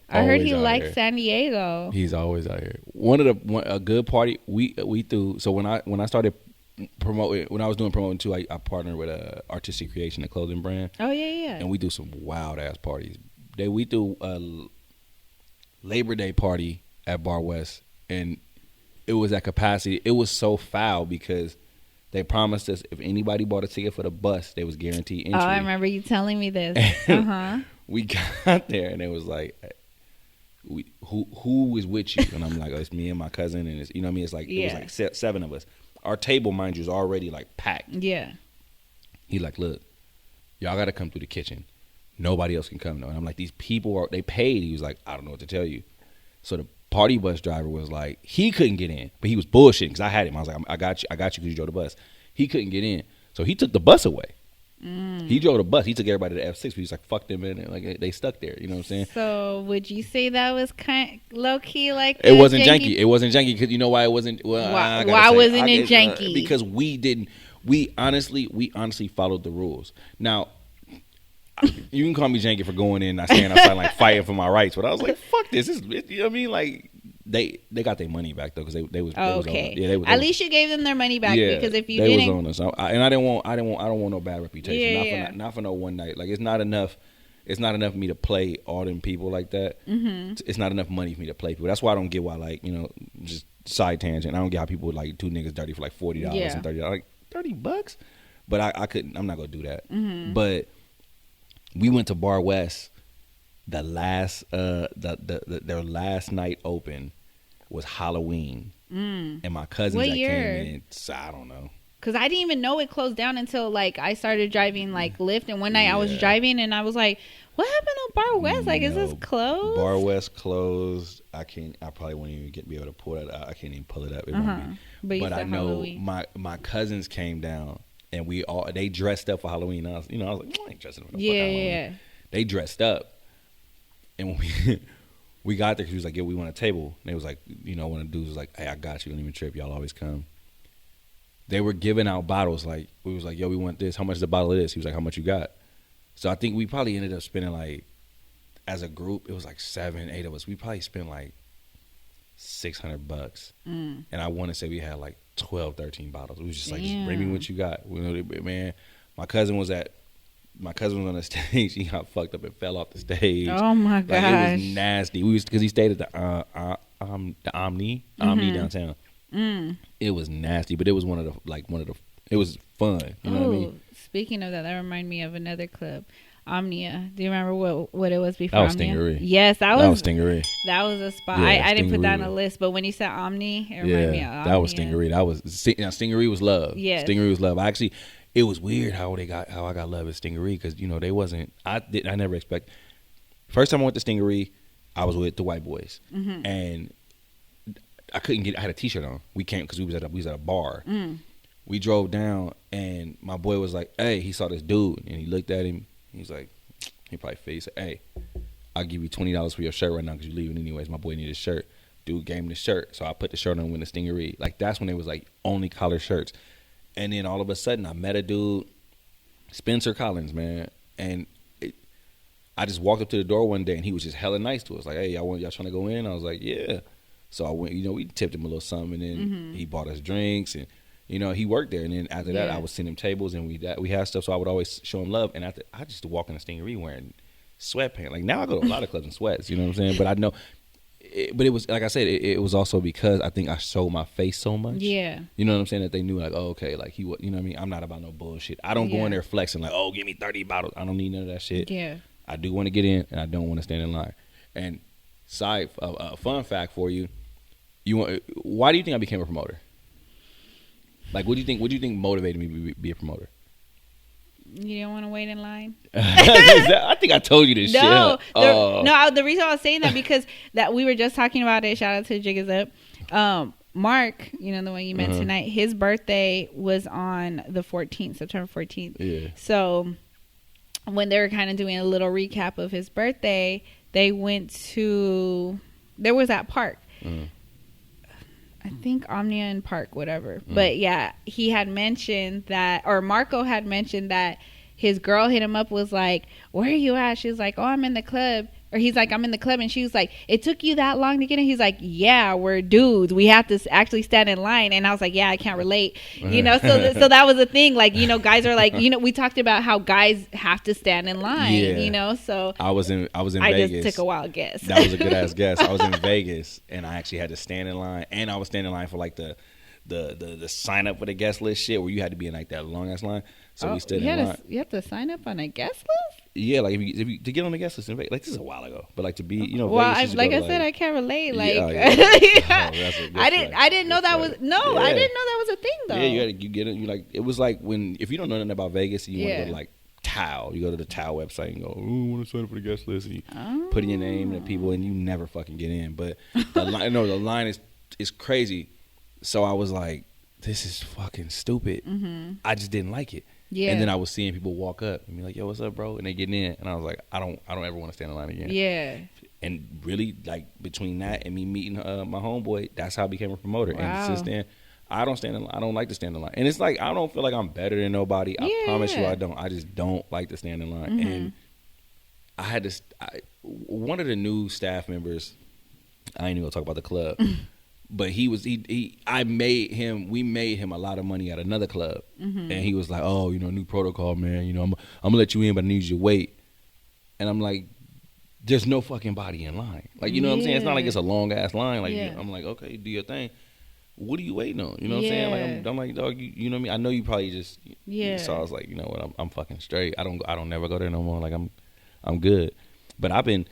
I heard he likes San Diego. He's always out here. A good party we threw. So when I started promoting, when I was doing promoting too, I partnered with Artistic Creation, a clothing brand. Oh yeah. And we do some wild ass parties. We threw a Labor Day party at Bar West, and it was at capacity. It was so foul because they promised us if anybody bought a ticket for the bus, they was guaranteed entry. Oh, I remember you telling me this. We got there, and it was like, who is with you? And I'm like, oh, it's me and my cousin, and it's, you know what I mean? It's like it was like 7 of us. Our table, mind you, is already like packed. Yeah. He like, look, y'all got to come through the kitchen. Nobody else can come though. And I'm like, these people they paid. He was like, I don't know what to tell you. So the party bus driver was like, he couldn't get in, but he was bullshitting because I had him. I was like, I got you because you drove the bus. He couldn't get in, so he took the bus away. He drove the bus. He took everybody to the F6, but he's like, fuck them in it. Like they stuck there. You know what I'm saying? So would you say that was kind of low key like it wasn't janky? It wasn't janky because you know why it wasn't. Well, why wasn't it janky? Because we didn't. We honestly followed the rules. Now, you can call me janky for going in, not staying outside, like fighting for my rights. But I was like, fuck this. You know what I mean? Like they got their money back though because they was okay. They was at least you gave them their money back because if you didn't, they was on us. I don't want no bad reputation. Not for no one night. Like it's not enough. It's not enough for me to play all them people like that. Mm-hmm. It's not enough money for me to play people. That's why I don't get why just side tangent. I don't get how people like two niggas dirty for like $40 and $30. Like $30. But I couldn't. I'm not gonna do that. Mm-hmm. But we went to Bar West. The last their last night open was Halloween, and my cousins what that year? came in. I don't know. Cause I didn't even know it closed down until like I started driving like Lyft, and one night I was driving and I was like, "What happened to Bar West? Like, is this closed?" Bar West closed. I probably won't even be able to pull it out. I can't even pull it up. It won't be. But I know Halloween. my cousins came down and they dressed up for Halloween. I was like, I ain't dressing up for Halloween. Yeah. They dressed up. And when we got there, he was like, "Yeah, we want a table." And they was like, one of the dudes was like, "Hey, I got you. Don't even trip. Y'all always come." They were giving out bottles. Like we was like, "Yo, we want this. How much is the bottle of this?" He was like, "How much you got?" So I think we probably ended up spending like, as a group, it was like 7, 8 of us. We probably spent like $600. And I want to say we had like 12, 13 bottles. It was just like, just bring me what you got. Man, my cousin was on the stage. He got fucked up and fell off the stage. Oh my gosh. Like, it was nasty. Because he stayed at the Omni downtown. It was nasty, but it was it was fun. You know what I mean? Speaking of that reminded me of another club, Omnia. Do you remember what it was before? That was Omnia? Stingery. Yes, that was Stingery. That was a spot. Yeah, I didn't put that on Stingery. the list, but when you said Omni, it reminded me of Omnia. That was Stingery. Stingery was love. Yes. Stingery was love. It was weird how I got love at Stingery because they wasn't. I never expect. First time I went to Stingery, I was with the white boys, and I couldn't get. I had a T-shirt on. We came because we was at a bar. We drove down, and my boy was like, "Hey," he saw this dude, and he looked at him. He's like, he probably said, "Hey, I'll give you $20 for your shirt right now because you're leaving anyways." My boy needed a shirt. Dude gave him the shirt, so I put the shirt on with the Stingery. Like that's when it was like only collar shirts. And then all of a sudden, I met a dude, Spencer Collins, man, and I just walked up to the door one day, and he was just hella nice to us. Like, "Hey, y'all trying to go in?" I was like, "Yeah." So I went, we tipped him a little something, and then he bought us drinks, and he worked there. And then after that, I would send him tables, and we had stuff. So I would always show him love. And after I just walk in the Stingery wearing sweatpants. Like now, I go to a lot of clubs in sweats. You know what I'm saying? But I know. But it was like I said, it was also because I think I showed my face so much. Yeah. You know what I'm saying? That they knew like, oh, okay, like he was. You know what I mean? I'm not about no bullshit. I don't go in there flexing like, oh, give me 30 bottles. I don't need none of that shit. Yeah. I do want to get in, and I don't want to stand in line. And fun fact for you. Why do you think I became a promoter? Like, what do you think motivated me to be a promoter? You didn't want to wait in line? I think I told you this shit. No, the reason I was saying that because that we were just talking about it. Shout out to Jig Is Up. Mark, the one you met tonight, his birthday was on the 14th, September 14th. Yeah. So when they were kind of doing a little recap of his birthday, they went to, there was that park. I think Omnia and Park, whatever. But yeah, he had mentioned that, or Marco had mentioned that his girl hit him up, was like, where are you at? She was like, oh, I'm in the club. Or he's like, I'm in the club. And she was like, it took you that long to get in? He's like, yeah, we're dudes. We have to actually stand in line. And I was like, yeah, I can't relate. You know, so that was the thing. Like, you know, guys are like, you know, we talked about how guys have to stand in line, you know, so. I was in I Vegas. just took a wild guess. That was a good ass guess. I was in Vegas and I actually had to stand in line, and I was standing in line for like the sign up for the guest list shit where you had to be in like that long ass line. So we stood in line. You have to sign up on a guest list? Yeah, like if you to get on the guest list in Vegas, like this is a while ago, but like to be, you know, well, Vegas, like I said, I can't relate. Like, I didn't know that was I didn't know that was a thing though. Yeah, you get it. You like, it was like when, if you don't know nothing about Vegas and you want to go to like Tao, you go to the Tao website and go, oh, I want to sign up for the guest list, and you put in your name and the people, and you never fucking get in. But the line is crazy. So I was like, this is fucking stupid. I just didn't like it. Yeah. And then I was seeing people walk up and be like, yo, what's up, bro? And they getting in. And I was like, I don't ever want to stand in line again. Yeah. And really, like, between that and me meeting my homeboy, that's how I became a promoter. Wow. And since then, I don't like to stand in line. And it's like, I don't feel like I'm better than nobody. I promise you I don't. I just don't like to stand in line. And I had this, one of the new staff members, I ain't even gonna talk about the club. But we made him a lot of money at another club. And he was like, oh, you know, new protocol, man. You know, I'm gonna let you in, but I need you to wait. And I'm like, there's no fucking body in line. Like, you know what I'm saying? It's not like it's a long ass line. Like, I'm like, okay, do your thing. What are you waiting on? You know what I'm saying? Like, I'm like, dog, you know what I mean? I know you probably just, so I was like, you know what? I'm fucking straight. I don't never go there no more. Like, I'm good. But I've been,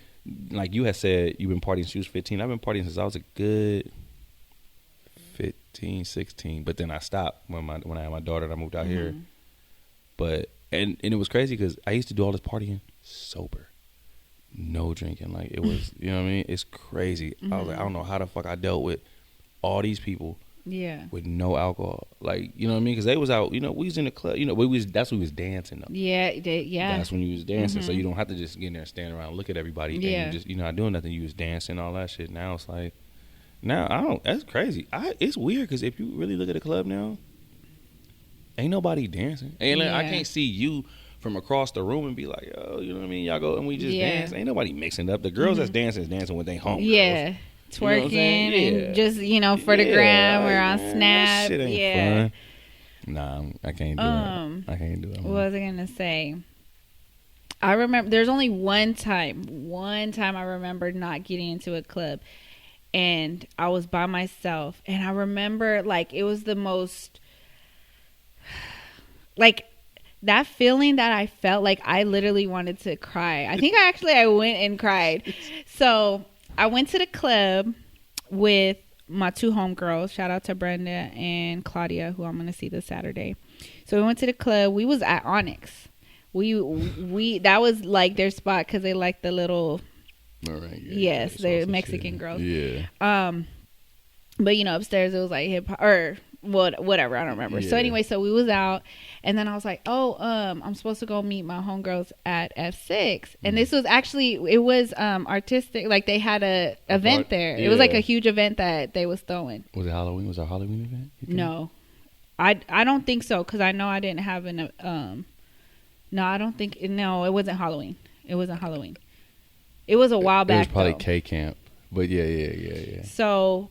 like you had said, you've been partying since you was 15. I've been partying since I was a good 15, 16, but then I stopped when I had my daughter and I moved out here. But and it was crazy because I used to do all this partying sober, no drinking. Like, it was, you know what I mean? It's crazy. I was like, I don't know how the fuck I dealt with all these people with no alcohol. Like, you know what I mean? Because they was out, you know, we was in the club, you know, that's when we was dancing though. That's when you was dancing. So you don't have to just get in there and stand around and look at everybody and you just, you're not doing nothing. You was dancing, all that shit. Now it's like, that's crazy. It's weird because if you really look at the club now, ain't nobody dancing. And like, I can't see you from across the room and be like, oh, you know what I mean? Y'all go and we just dance. Ain't nobody mixing up. The girls that's dancing is dancing with their home. Yeah. Twerking, you know and just, you know, for the gram or on Snap. That shit ain't fun. Nah, I can't do it. I can't do it. What was I gonna say? I remember there's only one time I remember not getting into a club. And I was by myself, and I remember, like, it was the most, like, that feeling that I felt like I literally wanted to cry. I think I went and cried. So I went to the club with my two homegirls. Shout out to Brenda and Claudia, who I'm going to see this Saturday. So we went to the club. We was at Onyx. That was like their spot because they like the little... All right. Yes, they're Mexican shit. girls. Yeah. But you know, upstairs it was like hip hop or whatever. I don't remember. Yeah. So anyway, so we was out, and then I was like, oh, I'm supposed to go meet my homegirls at F6, and this was actually artistic. Like they had a event there. Yeah. It was like a huge event that they was throwing. Was it Halloween? Was it a Halloween event? No, I don't think so because I know I didn't have an No, I don't think. No, it wasn't Halloween. It wasn't Halloween. It was a while back. It was probably K Camp, but yeah. So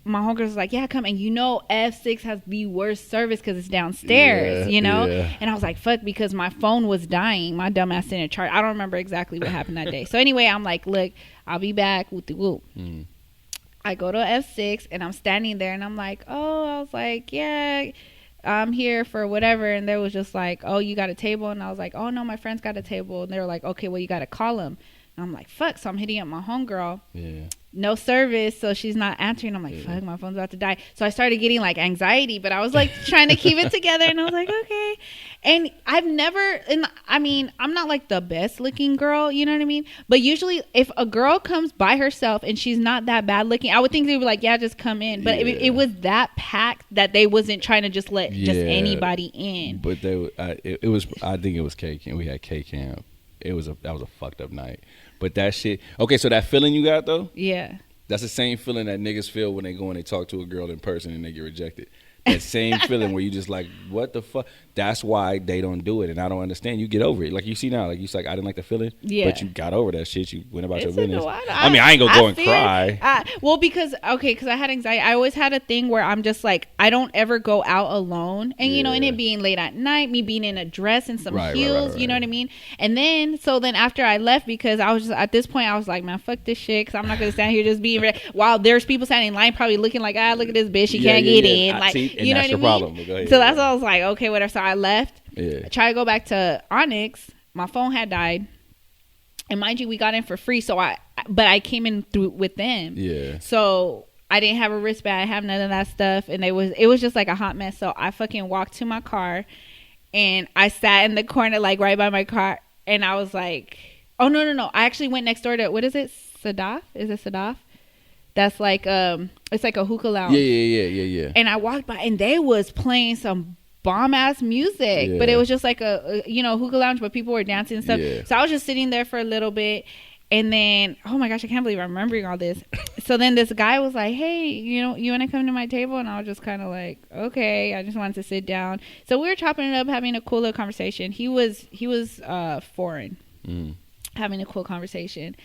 my homegirl was like, "Yeah, come." And you know, F6 has the worst service because it's downstairs. You know, and I was like, "Fuck," because my phone was dying. My dumb ass didn't charge. I don't remember exactly what happened that day. So anyway, I'm like, "Look, I'll be back." Whoop de whoop. I go to F6 and I'm standing there and I'm like, "Oh," I was like, "Yeah, I'm here for whatever." And they was just like, "Oh, you got a table?" And I was like, "Oh no, my friend's got a table." And they were like, "Okay, well, you got to call him." And I'm like, fuck. So I'm hitting up my homegirl. Yeah. No service. So she's not answering. I'm like, fuck, my phone's about to die. So I started getting like anxiety, but I was like trying to keep it together. And I was like, okay. And I'm not like the best looking girl. You know what I mean? But usually if a girl comes by herself and she's not that bad looking, I would think they would be like, yeah, just come in. But it was that packed that they wasn't trying to just let just anybody in. But I think it was K Camp. We had K Camp. That was a fucked up night. But that shit, okay, so that feeling you got though? Yeah. That's the same feeling that niggas feel when they go and they talk to a girl in person and they get rejected. That same feeling where you just like, what the fuck? That's why they don't do it, and I don't understand. You get over it. Like you see now, like you like, I didn't like the feeling, but you got over that shit. You went about your business. I mean, I ain't gonna go and cry. Well, because I had anxiety. I always had a thing where I'm just like, I don't ever go out alone, and you know, and it being late at night, me being in a dress and some heels, you know what I mean. And then after I left, because I was just at this point, I was like, man, fuck this shit, because I'm not gonna stand here just being while there's people standing in line, probably looking like, look at this bitch, she can't get in, like. See, you know what I mean? Problem. So that's why I was like, okay, whatever. So I left. I tried to go back to Onyx. My phone had died, and mind you, we got in for free. So but I came in through with them. Yeah. So I didn't have a wristband. I have none of that stuff, and it was just like a hot mess. So I fucking walked to my car, and I sat in the corner, like right by my car, and I was like, oh no. I actually went next door to, what is it? Sadaf? Is it Sadaf? That's like it's like a hookah lounge. Yeah. And I walked by, and they was playing some bomb ass music, but it was just like a hookah lounge, but people were dancing and stuff. So I was just sitting there for a little bit, and then, oh my gosh, I can't believe I'm remembering all this. So then this guy was like, hey, you want to come to my table? And I was just kind of like, okay. I just wanted to sit down. So we were chopping it up, having a cool little conversation. He was foreign, having a cool conversation.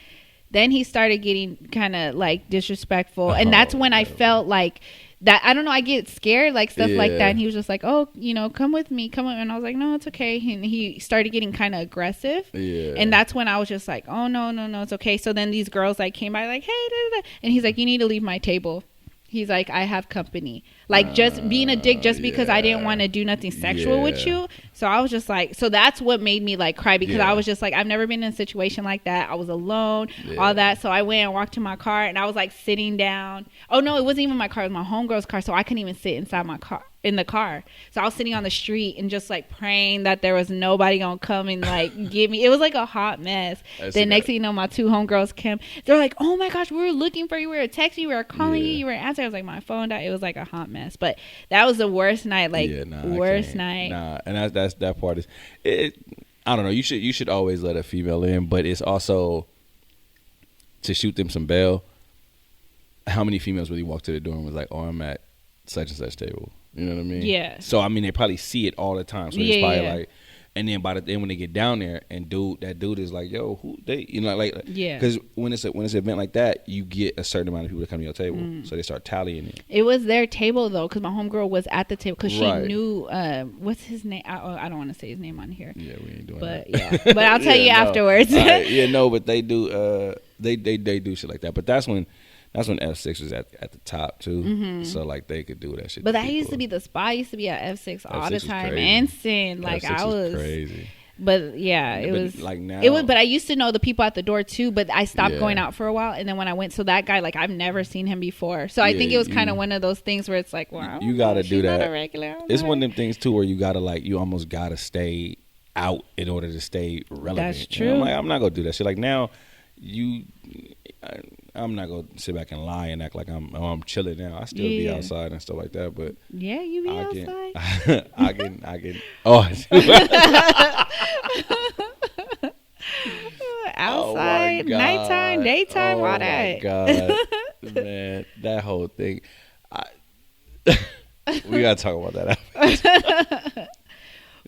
Then he started getting kind of like disrespectful. And that's when I felt like that. I don't know. I get scared, like stuff like that. And he was just like, oh, come with me. And I was like, no, it's okay. And he started getting kind of aggressive. Yeah. And that's when I was just like, oh, no, it's okay. So then these girls like came by like, hey, da, da, da. And he's like, you need to leave my table. He's like, I have company. Like, just being a dick just because I didn't want to do nothing sexual with you. So I was just like, so that's what made me like cry, because I was just like, I've never been in a situation like that. I was alone, all that. So I went and walked to my car, and I was like sitting down. Oh no, it wasn't even my car. It was my homegirl's car. So I couldn't even sit inside my car, in the car. So I was sitting on the street and just like praying that there was nobody gonna come and like give me. It was like a hot mess. Then next thing you know, my two homegirls came. They're like, oh my gosh, we were looking for you. We were texting you. We were calling you. You were answering. I was like, my phone died. It was like a hot mess. But that was the worst night. Like worst night. Nah, and that's that part is it. I don't know. You should always let a female in, but it's also to shoot them some bail. How many females really walk to the door and was like, oh, I'm at such and such table? You know what I mean? Yeah. So I mean, they probably see it all the time. So it's probably like, and then by the then when they get down there and that dude is like, yo, who they? You know, like because when it's an event like that, you get a certain amount of people to come to your table, so they start tallying it. It was their table though, because my homegirl was at the table because she knew what's his name. I don't want to say his name on here. Yeah, we ain't doing that. But but I'll tell you afterwards. But they do they do shit like that. But that's when F6 was at the top too, so like they could do that shit. But that used to be the spot. I used to be at F6 all the time, instant. Like I was crazy. But yeah, it was like now. It was, but I used to know the people at the door too. But I stopped going out for a while, and then when I went, so that guy, like I've never seen him before. So I think it was kind of one of those things where it's like, wow, you gotta do that. Not a regular. It's one of them things too where you gotta like you almost gotta stay out in order to stay relevant. That's true. You know, I'm not gonna do that shit. Like now, I'm not gonna sit back and lie and act like I'm chilling now. I still be outside and stuff like that, but you be outside. I can. Oh, outside, nighttime, daytime, all that. God, man, that whole thing. We gotta talk about that after.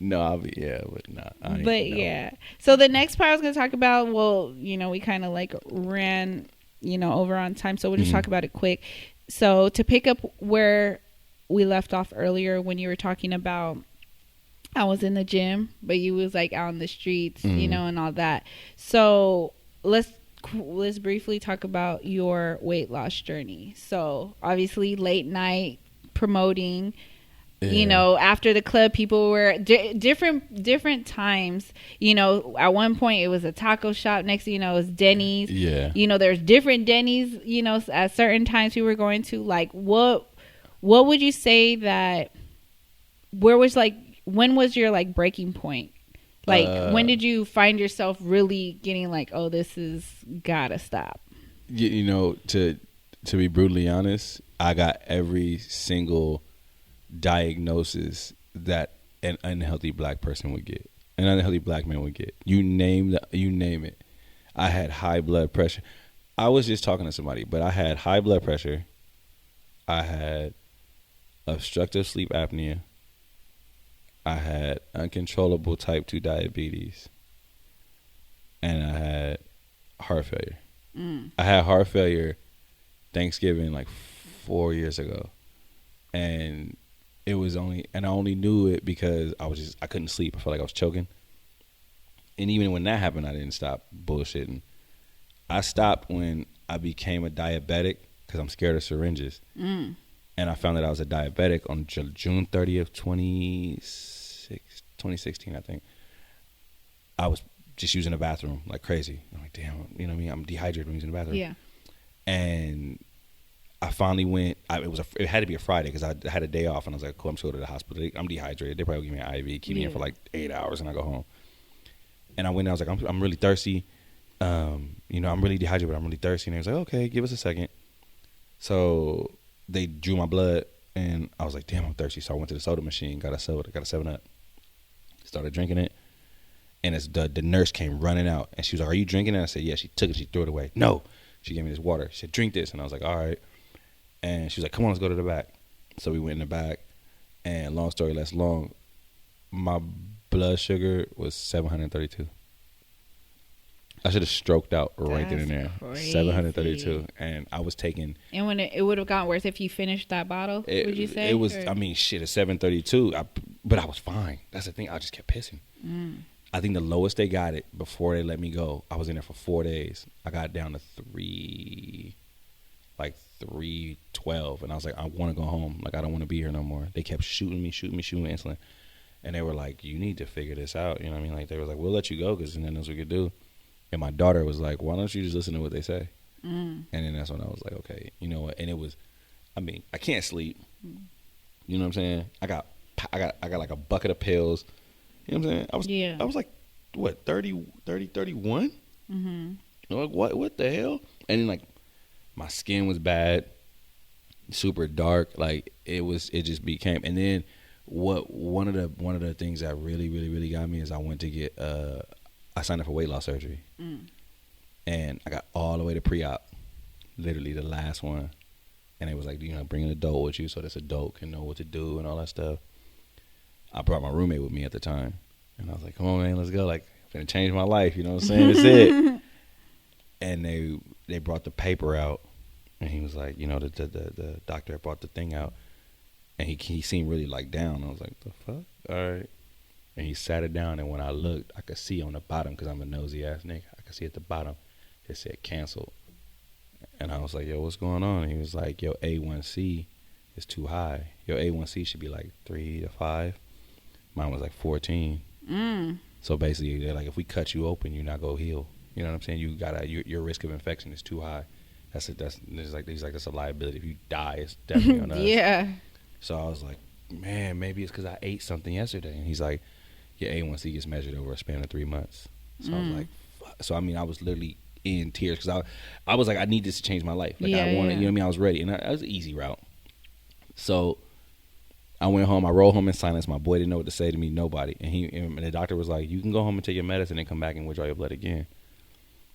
No, but nah. But so the next part I was gonna talk about. Well, we kind of like ran, over on time, so we'll just talk about it quick. So to pick up where we left off earlier, when you were talking about, I was in the gym, but you was like out on the streets, and all that. So let's briefly talk about your weight loss journey. So obviously late night promoting. After the club, people were different times. At one point it was a taco shop. Next thing it was Denny's. Yeah. There's different Denny's. At certain times we were going to. Like, what would you say that? When was your like breaking point? Like, when did you find yourself really getting like, oh, this is gotta stop? To be brutally honest, I got every single diagnosis that an unhealthy black person would get, an unhealthy black man would get. You name it. I had high blood pressure. I was just talking to somebody, but I had high blood pressure. I had obstructive sleep apnea. I had uncontrollable type 2 diabetes. And I had heart failure. I had heart failure Thanksgiving like 4 years ago. And I only knew it because I couldn't sleep. I felt like I was choking. And even when that happened, I didn't stop bullshitting. I stopped when I became a diabetic because I'm scared of syringes. And I found that I was a diabetic on June 30th, 2016, I think. I was just using the bathroom like crazy. I'm like, damn, you know what I mean? I'm dehydrated when using the bathroom. Yeah. And I finally went. It had to be a Friday because I had a day off, and I was like, cool, I'm just going to the hospital. I'm dehydrated. They probably give me an IV, keep me in for like 8 hours, and I go home. And I went. And I was like, I'm really thirsty. I'm really dehydrated, but I'm really thirsty. And they was like, okay, give us a second. So they drew my blood, and I was like, damn, I'm thirsty. So I went to the soda machine, got a 7-Up, started drinking it. And as the nurse came running out, and she was like, are you drinking it? I said, yeah. She took it, she threw it away. No. She gave me this water. She said, drink this. And I was like, all right. And she was like, come on, let's go to the back. So we went in the back, and long story less long, my blood sugar was 732. I should have stroked out right then and there. Crazy. 732. And I was taking. And when it would have gotten worse if you finished that bottle, would you say? It was, at 732. But I was fine. That's the thing. I just kept pissing. I think the lowest they got it before they let me go, I was in there for 4 days. I got down to 312. And I was like, I want to go home. Like, I don't want to be here no more. They kept shooting me insulin. And they were like, you need to figure this out. You know what I mean? Like, they were like, we'll let you go because then that's what we could do. And my daughter was like, why don't you just listen to what they say? And then that's when I was like, okay, you know what? And it was, I can't sleep. You know what I'm saying? I got like a bucket of pills. You know what I'm saying? I was like, what, 31? Like, what the hell? And then, like, my skin was bad, super dark. Like, it just became, and then one of the things that really, really, really got me is I went to get, I signed up for weight loss surgery. And I got all the way to pre-op, literally the last one. And it was like, bring an adult with you so this adult can know what to do and all that stuff. I brought my roommate with me at the time. And I was like, come on, man, let's go. Like, I'm going to change my life. You know what I'm saying? That's it. And they brought the paper out. And he was like, the doctor brought the thing out. And he seemed really, like, down. I was like, the fuck? All right. And he sat it down. And when I looked, I could see on the bottom, because I'm a nosy-ass nigga, I could see at the bottom, it said canceled. And I was like, yo, what's going on? And he was like, yo, A1C is too high. Your A1C should be like 3 to 5. Mine was like 14. So basically, they're like, if we cut you open, you're not gonna heal. You know what I'm saying? Your risk of infection is too high. He's like that's a liability. If you die, it's definitely on us. Yeah. So I was like, man, maybe it's because I ate something yesterday. And he's like, your A1C gets measured over a span of 3 months. So I was like, fuck. So I was literally in tears because I was like, I need this to change my life. Like, I wanted, you know what I mean? I was ready, and that was an easy route. So I went home. I rolled home in silence. My boy didn't know what to say to me. Nobody. And the doctor was like, you can go home and take your medicine and come back and withdraw your blood again.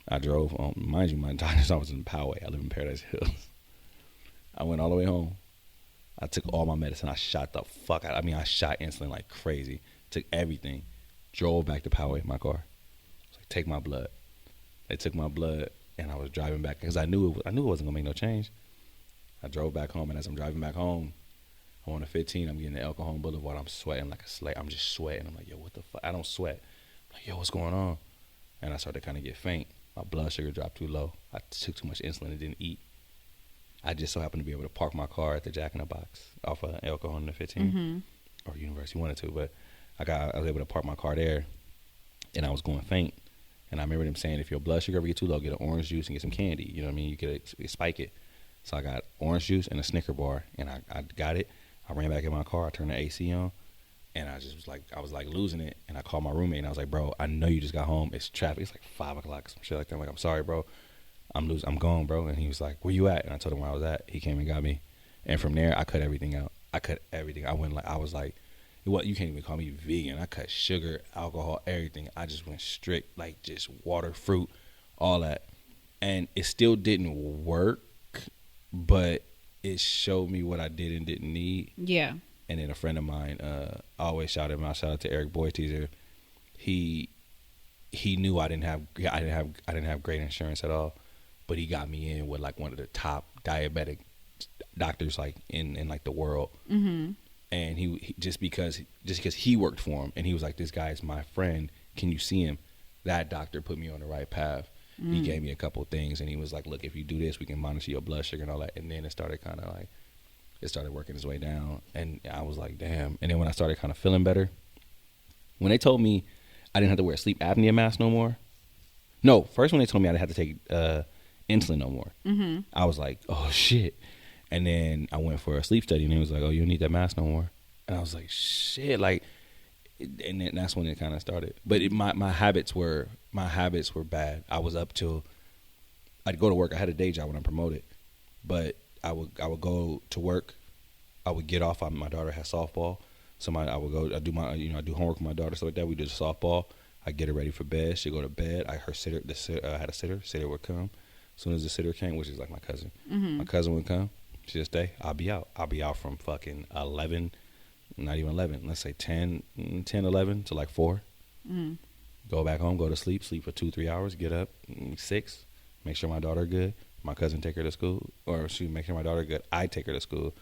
I drove home. Mind you, my doctor's office is in Poway. I live in Paradise Hills. I went all the way home. I took all my medicine. I shot the fuck out. I shot insulin like crazy. Took everything. Drove back to Poway in my car. I was like, take my blood. They took my blood, and I was driving back because I knew it wasn't gonna make no change. I drove back home, and as I'm driving back home, I'm on the 15. I'm getting to El Cajon Boulevard. I'm sweating like a slave. I'm just sweating. I'm like, yo, what the fuck? I don't sweat. I'm like, yo, what's going on? And I started to kind of get faint. My blood sugar dropped too low. I took too much insulin and didn't eat. I just so happened to be able to park my car at the Jack in the Box off of El Cajon the 15 or University wanted to, but I was able to park my car there, and I was going faint. And I remember them saying, if your blood sugar ever get too low, get an orange juice and get some candy. You know what I mean? You could spike it. So I got orange juice and a Snicker bar, and I got it. I ran back in my car. I turned the AC on, and I was like losing it. And I called my roommate, and I was like, bro, I know you just got home. It's traffic. It's like 5 o'clock, some shit like that. I'm like, I'm sorry, bro. I'm gone, bro. And he was like, where you at? And I told him where I was at. He came and got me. And from there, I cut everything out. I was like, what, you can't even call me vegan. I cut sugar, alcohol, everything. I just went strict, like just water, fruit, all that. and it still didn't work, but it showed me what I did and didn't need. Yeah. And then a friend of mine, I always shout him out. Shout out to Eric Boy Teaser. He knew I didn't have great insurance at all, but he got me in with like one of the top diabetic doctors like in like the world. Mm-hmm. And he just because he worked for him, and he was like, this guy is my friend. Can you see him? That doctor put me on the right path. He gave me a couple of things, and he was like, look, if you do this, we can monitor your blood sugar and all that. And then it started kind of like, it started working its way down. And I was like, damn. And then when I started kind of feeling better, when they told me I didn't have to wear a sleep apnea mask no more. No, first when they told me I didn't have to take insulin no more, I was like, oh shit. And then I went for a sleep study, and he was like, oh, you don't need that mask no more. And I was like, shit, like, and then that's when it kind of started. But my habits were bad. I was up till I'd go to work. I had a day job when I'm promoted, but I would go to work. I would get off. My daughter has softball, so I would go. I do homework with my daughter, stuff like that. We do the softball. I get her ready for bed. She'd go to bed. I had a sitter. Sitter would come. As soon as the sitter came, which is like my cousin, my cousin would come. She'd stay. I'll be out. I'll be out from fucking 11. Not even 11, let's say 10, 11 to like 4. Go back home, go to sleep for 2-3 hours, get up 6, make sure my daughter good. My cousin take her to school, or she make sure my daughter good. I take her to school.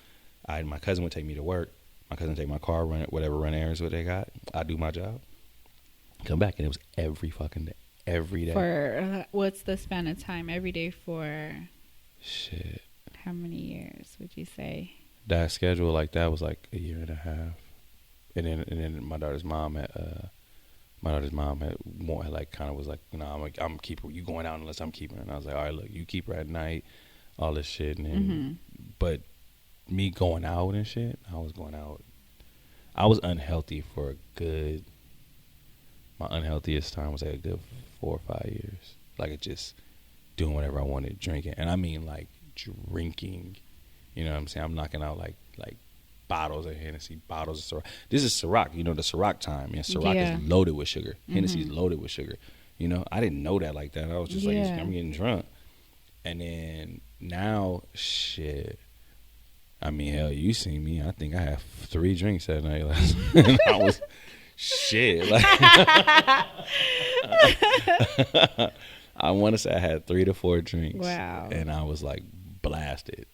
My cousin would take me to work. My cousin take my car, run errands what they got. I do my job, come back, and it was every fucking day, every day. For what's the span of time? Every day for shit. How many years would you say? That schedule like that was like a year and a half, and then my daughter's mom had like kind of was like, you know, I'm keeping you going out unless I'm keeping her. And I was like, all right, look, you keep her at night, all this shit, and then, but me going out and shit, I was going out. I was unhealthy for a good. My unhealthiest time was like a good 4 or 5 years, like just doing whatever I wanted, drinking, and I mean like drinking. You know what I'm saying? I'm knocking out like bottles of Hennessy, bottles of Ciroc. This is Ciroc, you know, the Ciroc time. Yeah, Ciroc is loaded with sugar. Hennessy's loaded with sugar. You know, I didn't know that like that. I was just like, I'm getting drunk. And then now, shit. I mean, hell, you seen me. I think I had 3 drinks that night last night. I was, shit. Like, I want to say I had 3 to 4 drinks. Wow. And I was like blasted.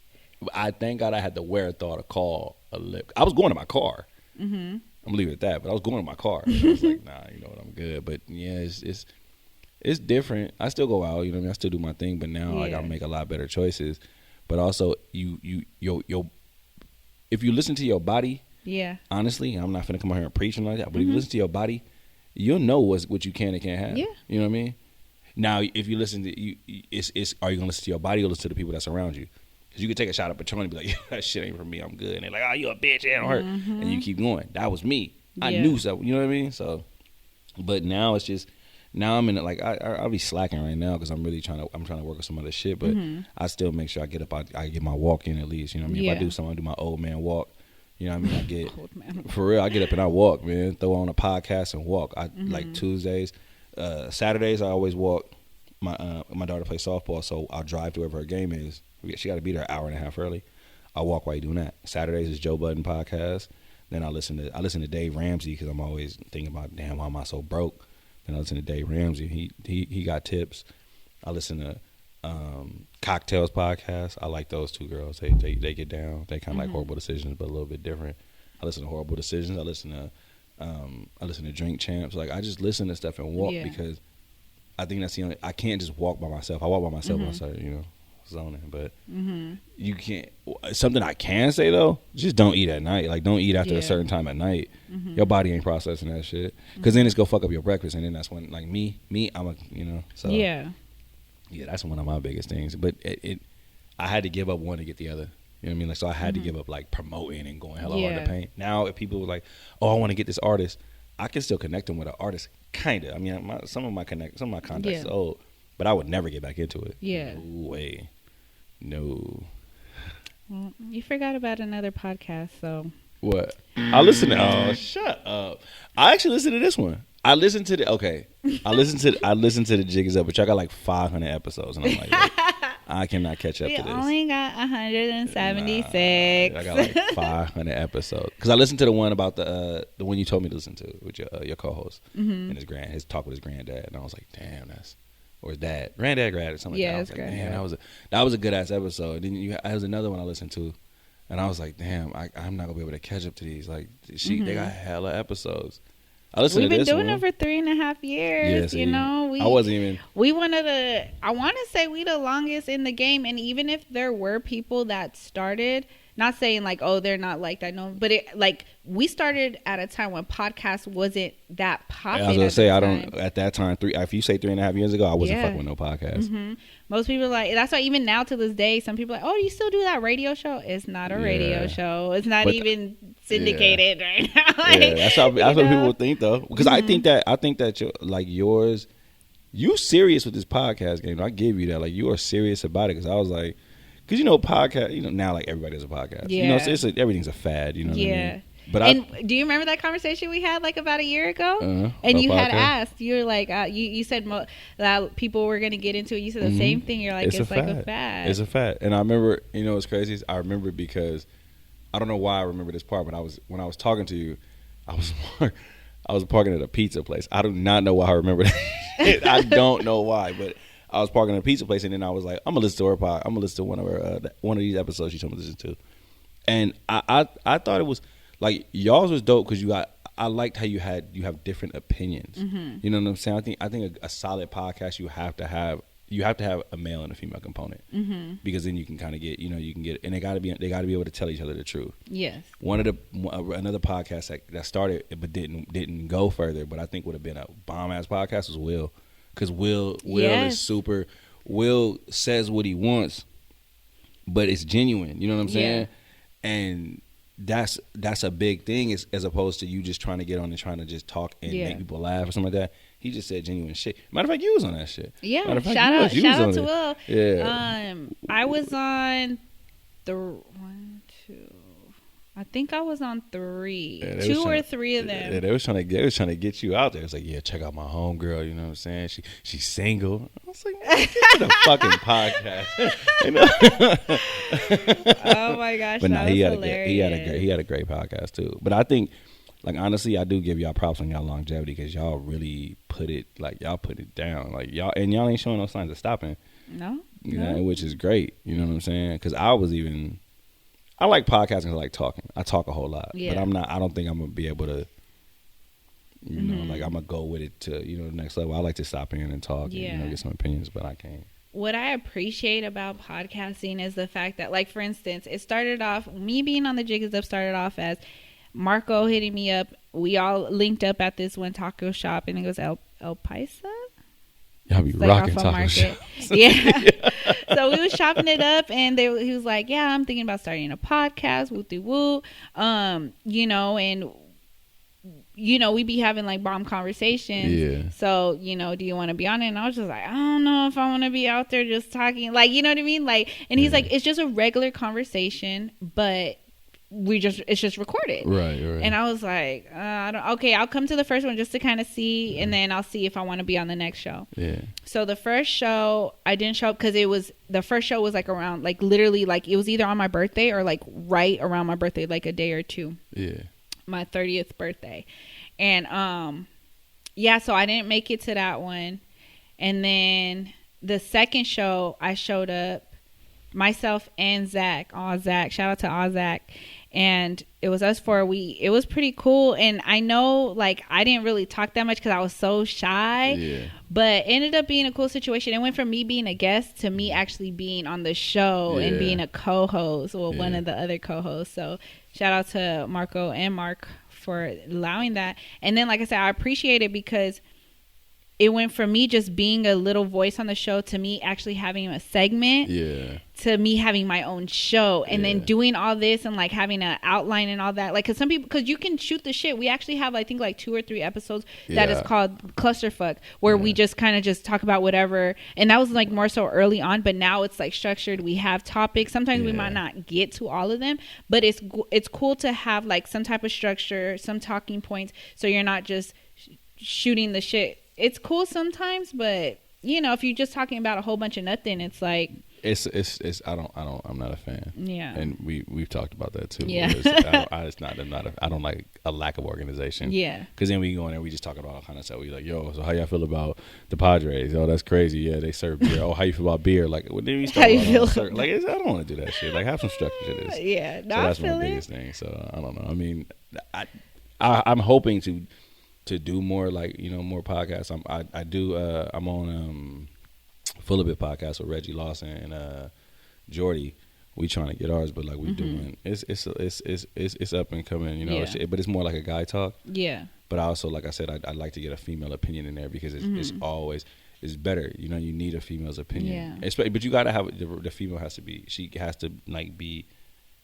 I thank God I had the wherewithal to call a lip. I was going to my car. I'm gonna leave it at that. But I was going to my car. I was like, nah, you know what, I'm good. But yeah, it's different. I still go out. You know what I mean? I still do my thing. But now like I make a lot better choices. But also you if you listen to your body. Yeah. Honestly, I'm not finna come out here and preach and like that. But if you listen to your body, you'll know what you can and can't have. Yeah. You know what I mean? Now, if you listen to are you gonna listen to your body or listen to the people that's around you? Because you could take a shot of Patron and be like, yeah, that shit ain't for me, I'm good. And they're like, oh, you a bitch, it don't hurt. And you keep going. That was me. I knew something, you know what I mean? So, but now it's just, now I'm in it, like, I'll be slacking right now because I'm really trying to work with some other shit. But I still make sure I get up, I get my walk in at least, you know what I mean? If I do something, I do my old man walk. You know what I mean? For real, I get up and I walk, man. Throw on a podcast and walk. Like Tuesdays, Saturdays, I always walk. My daughter plays softball, so I'll drive to wherever her game is. She got to be there an hour and a half early. I'll walk while you're doing that. Saturdays is Joe Budden podcast. Then I listen to Dave Ramsey because I'm always thinking about, damn, why am I so broke? Then I listen to Dave Ramsey. He got tips. I listen to Cocktails podcast. I like those 2 girls. They get down. They kind of like Horrible Decisions, but a little bit different. I listen to Horrible Decisions. I listen to Drink Champs. Like I just listen to stuff and walk because I think that's the only. I can't just walk by myself. I walk by myself when I start, you know, zoning. But you can't. Something I can say though, just don't eat at night. Like don't eat after a certain time at night. Your body ain't processing that shit. Because then it's gonna fuck up your breakfast, and then that's when like me, I'm a, you know. So yeah, that's one of my biggest things. But I had to give up one to get the other. You know what I mean? Like so, I had to give up like promoting and going hella hard to paint. Now, if people were like, "Oh, I want to get this artist," I can still connect them with an artist. Kinda. I mean, some of my contacts is old, but I would never get back into it. Yeah. No way. No. Well, you forgot about another podcast, so. What? I listen to. Oh, shut up! I actually listened to this one. I listened to the Jig Is Up, but y'all got like 500 episodes, and I'm like, look, I cannot catch up We to this. only got 176. I got like 500 episodes because I listened to the one about the one you told me to listen to with your co-host and his talk with his granddad, and I was like, damn, or his dad, granddad, or something like that. I was like, damn, that was a good ass episode. Then there was another one I listened to, and I was like, damn, I'm not gonna be able to catch up to these. Like, they got hella episodes. We've been doing it for 3.5 years. Yeah, you know, I wasn't even. We wanted to. I want to say we the longest in the game, and even if there were people that started, not saying like, oh, they're not like that, no, but it like we started at a time when podcast wasn't that popular. I was gonna say I don't at that time. If you say 3.5 years ago, I wasn't fucking with no podcast. Most people like that's why even now to this day, some people are like, oh, you still do that radio show? It's not a radio show. It's not even syndicated right now. Like, that's what people think though. Because I think that yours, you serious with this podcast game. I give you that. Like you are serious about it. Because I was like, because podcast. Now like everybody has a podcast. Yeah. Everything's a fad. You know what I mean? But do you remember that conversation we had like about a year ago? And you had asked, you were like, you said that people were going to get into it. You said the same thing. You're like, it's like a fad. It's a fad. And I remember, what's crazy is I remember because I don't know why I remember this part, but when I was talking to you, I was parking at a pizza place. I do not know why I remember that. I don't know why, but I was parking at a pizza place, and then I was like, I'm gonna listen to her pod. I'm gonna listen to one of these episodes she told me to listen to, and I thought it was. Like y'all's was dope because I liked how you have different opinions. You know what I'm saying? I think a solid podcast you have to have a male and a female component because then you can kind of get and they got to be able to tell each other the truth. Yes. Another podcast that started but didn't go further, but I think would have been a bomb ass podcast was Will, because Will is super. Will says what he wants, but it's genuine. You know what I'm saying? And that's a big thing as opposed to you just trying to get on and trying to just talk and make people laugh or something like that. He just said genuine shit. Matter of fact, you was on that shit. Yeah. Matter of fact, shout out to Will. Yeah. I was on I think I was on 3. Yeah, 2 or 3 of them. Yeah, they was trying to get you out there. It's like, yeah, check out my homegirl. You know what I'm saying? She's single. I was like, get to the fucking podcast. Oh my gosh, but that he was had hilarious. he had a great podcast too. But I think, like honestly, I do give y'all props on y'all longevity because y'all really put it down. Like y'all ain't showing no signs of stopping. No. You know, which is great. You know what I'm saying? Because I like podcasting. I like talking. I talk a whole lot, but I don't think I'm gonna be able to. Like I'm gonna go with it to the next level. I like to stop in and talk and get some opinions, but I can't. What I appreciate about podcasting is the fact that, like, for instance, it started off, me being on the Jig Is Up started off as Marco hitting me up. We all linked up at this one taco shop, and it was El Paisa. Y'all be rocking taco shop. Yeah. So we was chopping it up, and he was like, yeah, I'm thinking about starting a podcast, woo-de-woo. And we be having like bomb conversations. Yeah. So, do you want to be on it? And I was just like, I don't know if I want to be out there just talking. Like, you know what I mean? Like, and he's like, it's just a regular conversation, but it's just recorded. Right. And I was like, I'll come to the first one just to kind of see, and then I'll see if I want to be on the next show. Yeah. So the first show, I didn't show up because the first show was like around, like literally, like it was either on my birthday or like right around my birthday, like a day or two. Yeah. My 30th birthday. And so I didn't make it to that one. And then the second show, I showed up, myself and Zach. Shout out to Zach. And it was us four. It was pretty cool. And I know, like, I didn't really talk that much because I was so shy. Yeah. But it ended up being a cool situation. It went from me being a guest to me actually being on the show and being a co-host. Well, one of the other co-hosts. So shout out to Marco and Mark for allowing that. And then, like I said, I appreciate it because it went from me just being a little voice on the show to me actually having a segment to me having my own show and then doing all this and like having an outline and all that. Like, because you can shoot the shit. We actually have, I think, like 2 or 3 episodes that is called Clusterfuck, where we just kind of just talk about whatever. And that was like more so early on, but now it's like structured. We have topics. Sometimes we might not get to all of them, but it's cool to have like some type of structure, some talking points, so you're not just shooting the shit. It's cool sometimes, but you know, if you're just talking about a whole bunch of nothing, it's like it's I'm not a fan. Yeah. And we've talked about that too. Yeah. I don't like a lack of organization. Yeah. Because then we go in there, we just talk about all kind of stuff. We like, yo, so how y'all feel about the Padres? Oh, that's crazy. Yeah, they serve beer. Oh, how you feel about beer? Like, well, then we start How you feel? like, I don't want to do that shit. Like, have some structure to this. Yeah, So no, I that's feel my it. biggest thing. So I don't know. I mean, I'm hoping to do more, like, you know, more podcasts. I'm on Full of It podcast with Reggie Lawson and Jordy. We trying to get ours, but like we doing it's up and coming, you know. Yeah. But it's more like a guy talk. Yeah. But I also, like I said, I'd like to get a female opinion in there because it's always it's better. You know, you need a female's opinion. Yeah. But you gotta have the female has to like be